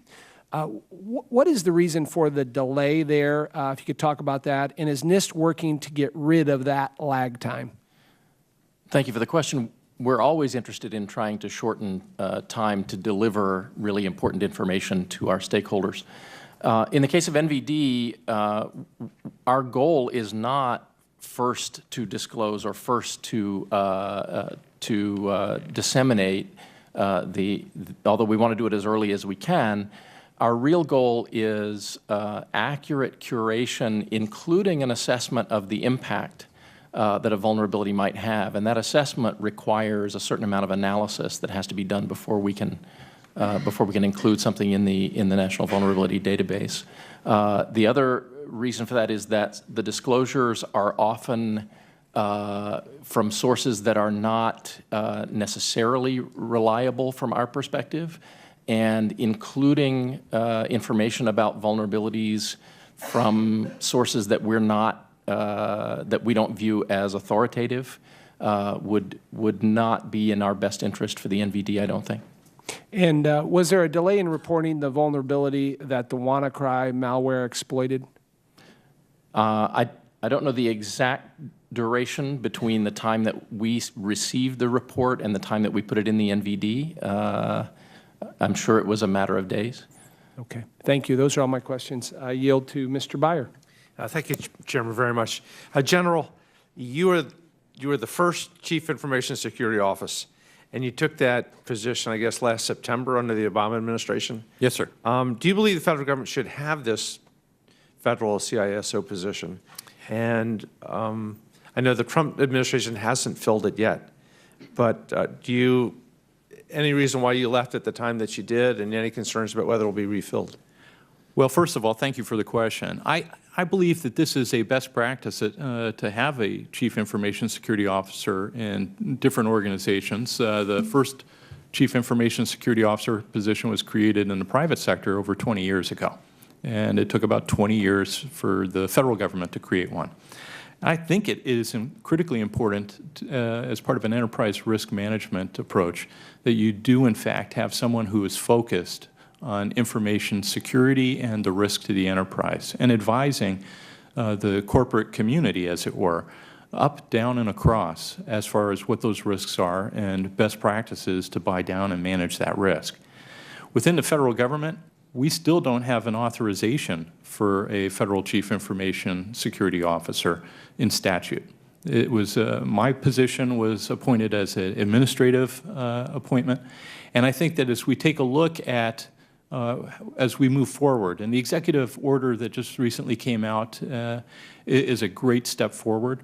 What is the reason for the delay there, if you could talk about that, and is NIST working to get rid of that lag time? Thank you for the question. We're always interested in trying to shorten time to deliver really important information to our stakeholders. In the case of NVD, our goal is not first to disclose or first to disseminate although we want to do it as early as we can. Our real goal is accurate curation, including an assessment of the impact that a vulnerability might have, and that assessment requires a certain amount of analysis that has to be done before we can include something in the National Vulnerability Database. The other reason for that is that the disclosures are often from sources that are not necessarily reliable from our perspective, and including information about vulnerabilities from sources that we're not that we don't view as authoritative would not be in our best interest for the NVD, I don't think. And was there a delay in reporting the vulnerability that the Wannacry malware exploited? I don't know the exact duration between the time that we received the report and the time that we put it in the NVD. I'm sure it was a matter of days. Okay. Thank you. Those are all my questions. I yield to Mr. Byer. Thank you, Chairman, very much. General, you were the first Chief Information Security Office, and you took that position, I guess, last September under the Obama administration. Yes, sir. Do you believe the federal government should have this federal CISO position? And I know the Trump administration hasn't filled it yet, but any reason why you left at the time that you did, and any concerns about whether it will be refilled? Well, first of all, thank you for the question. I believe that this is a best practice to have a Chief Information Security Officer in different organizations. The first Chief Information Security Officer position was created in the private sector over 20 years ago, and it took about 20 years for the federal government to create one. I think it is critically important as part of an enterprise risk management approach that you do, in fact, have someone who is focused on information security and the risk to the enterprise, and advising the corporate community, as it were, up, down, and across as far as what those risks are and best practices to buy down and manage that risk. Within the federal government, we still don't have an authorization for a federal Chief Information Security Officer in statute. It was my position was appointed as an administrative appointment, and I think that as we take a look at as we move forward, and the executive order that just recently came out is a great step forward.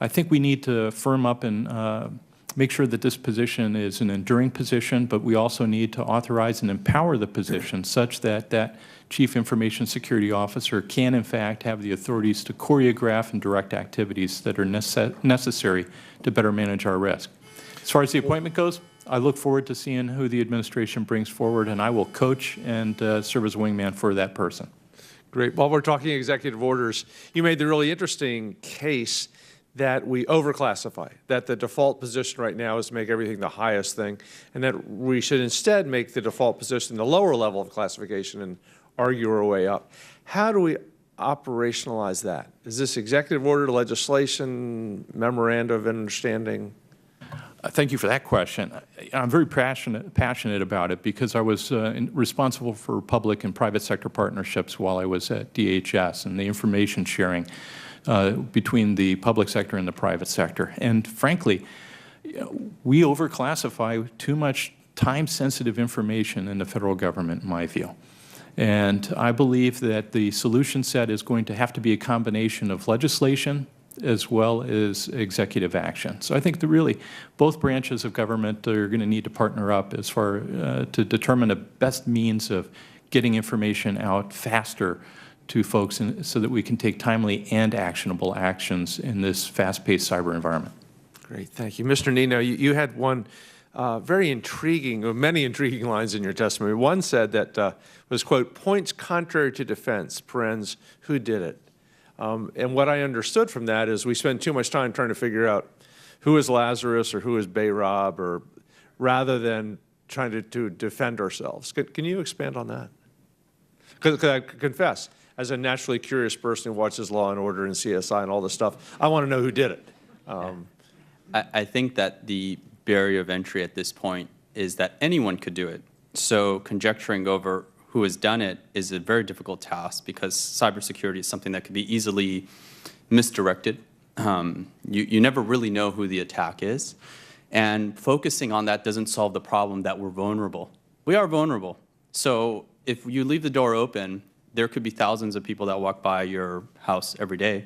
I think we need to firm up and make sure that this position is an enduring position, but we also need to authorize and empower the position such that that Chief Information Security Officer can, in fact, have the authorities to choreograph and direct activities that are necessary to better manage our risk. As far as the appointment goes, I look forward to seeing who the administration brings forward, and I will coach and serve as wingman for that person. Great. While we're talking executive orders, you made the really interesting case that we overclassify, that the default position right now is to make everything the highest thing, and that we should instead make the default position the lower level of classification and argue our way up. How do we operationalize that? Is this executive order, legislation, memoranda of understanding? Thank you for that question. I'm very passionate about it because I was responsible for public and private sector partnerships while I was at DHS, and the information sharing between the public sector and the private sector. And frankly, we overclassify too much time-sensitive information in the federal government, in my view. And I believe that the solution set is going to have to be a combination of legislation as well as executive action. So I think that really both branches of government are going to need to partner up as far to determine the best means of getting information out faster to folks so that we can take timely and actionable actions in this fast-paced cyber environment. Great, thank you. Mr. Nino, you had one very intriguing, or many intriguing lines in your testimony. One said that was, quote, points contrary to defense, parens, who did it? And what I understood from that is we spend too much time trying to figure out who is Lazarus or who is Bayrob, or rather than trying to defend ourselves. Can you expand on that? Because I confess, as a naturally curious person who watches Law and Order and CSI and all this stuff, I want to know who did it. I think that the barrier of entry at this point is that anyone could do it. So conjecturing over who has done it is a very difficult task because cybersecurity is something that can be easily misdirected. You never really know who the attack is. And focusing on that doesn't solve the problem that we're vulnerable. We are vulnerable. So if you leave the door open, there could be thousands of people that walk by your house every day.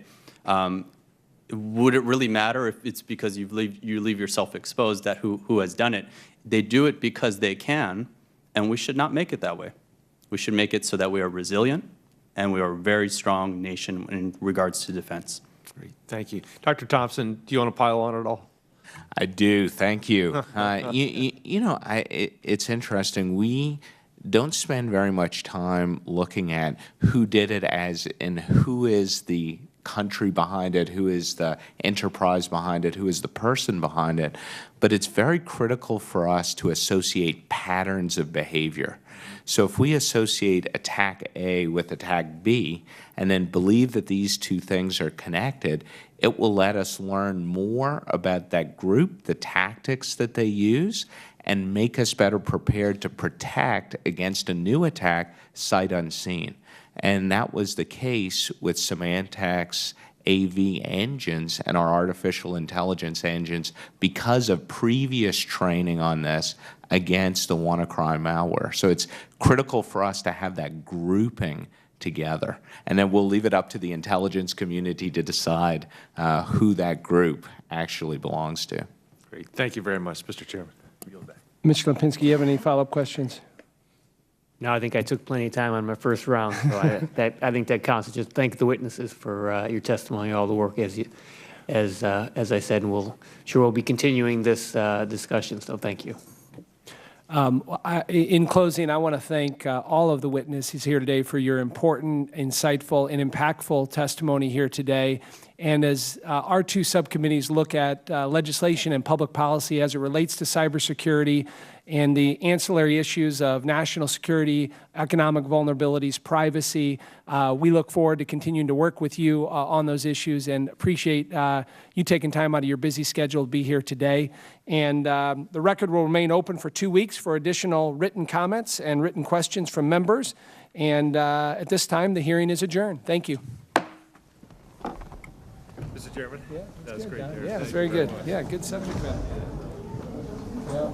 Would it really matter if it's because you leave yourself exposed that who has done it? They do it because they can, and we should not make it that way. We should make it so that we are resilient and we are a very strong nation in regards to defense. Great, thank you. Dr. Thompson, do you want to pile on at all? I do, thank you. It's interesting. We don't spend very much time looking at who did it as in who is the country behind it, who is the enterprise behind it, who is the person behind it. But it's very critical for us to associate patterns of behavior. So if we associate attack A with attack B and then believe that these two things are connected, it will let us learn more about that group, the tactics that they use, and make us better prepared to protect against a new attack sight unseen. And that was the case with Symantec's AV engines and our artificial intelligence engines because of previous training on this against the Wannacry malware. So it's critical for us to have that grouping together. And then we'll leave it up to the intelligence community to decide who that group actually belongs to. Great. Thank you very much, Mr. Chairman. Mr. Lipinski, you have any follow-up questions? No, I think I took plenty of time on my first round, so I think that counts. Just thank the witnesses for your testimony, all the work as I said, and we'll be continuing this discussion. So thank you. In closing, I want to thank all of the witnesses here today for your important, insightful, and impactful testimony here today. And as our two subcommittees look at legislation and public policy as it relates to cybersecurity and the ancillary issues of national security, economic vulnerabilities, privacy, we look forward to continuing to work with you on those issues and appreciate you taking time out of your busy schedule to be here today. And the record will remain open for 2 weeks for additional written comments and written questions from members. And at this time, the hearing is adjourned. Thank you. Mr. Chairman? Yeah, that was great. Yeah, it's very good. Yeah, good subject matter. Yeah.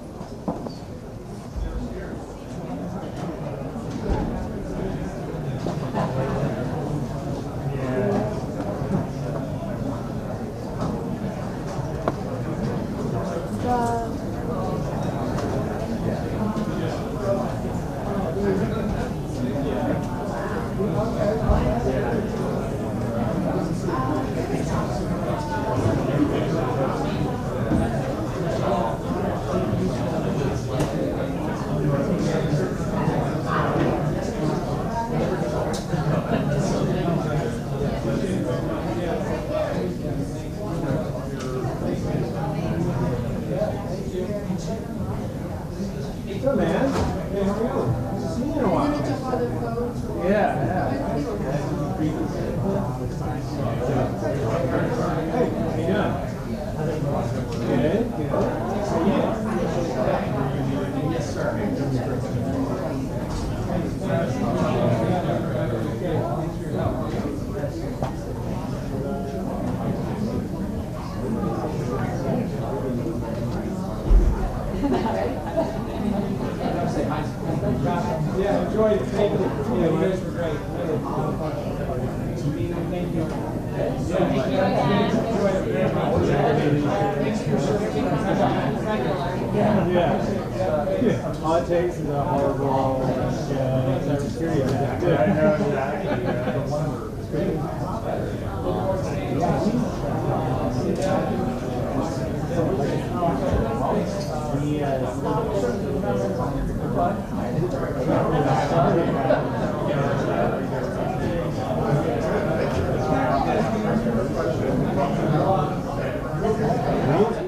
it takes is a horrible cybersecurity attack. I know exactly.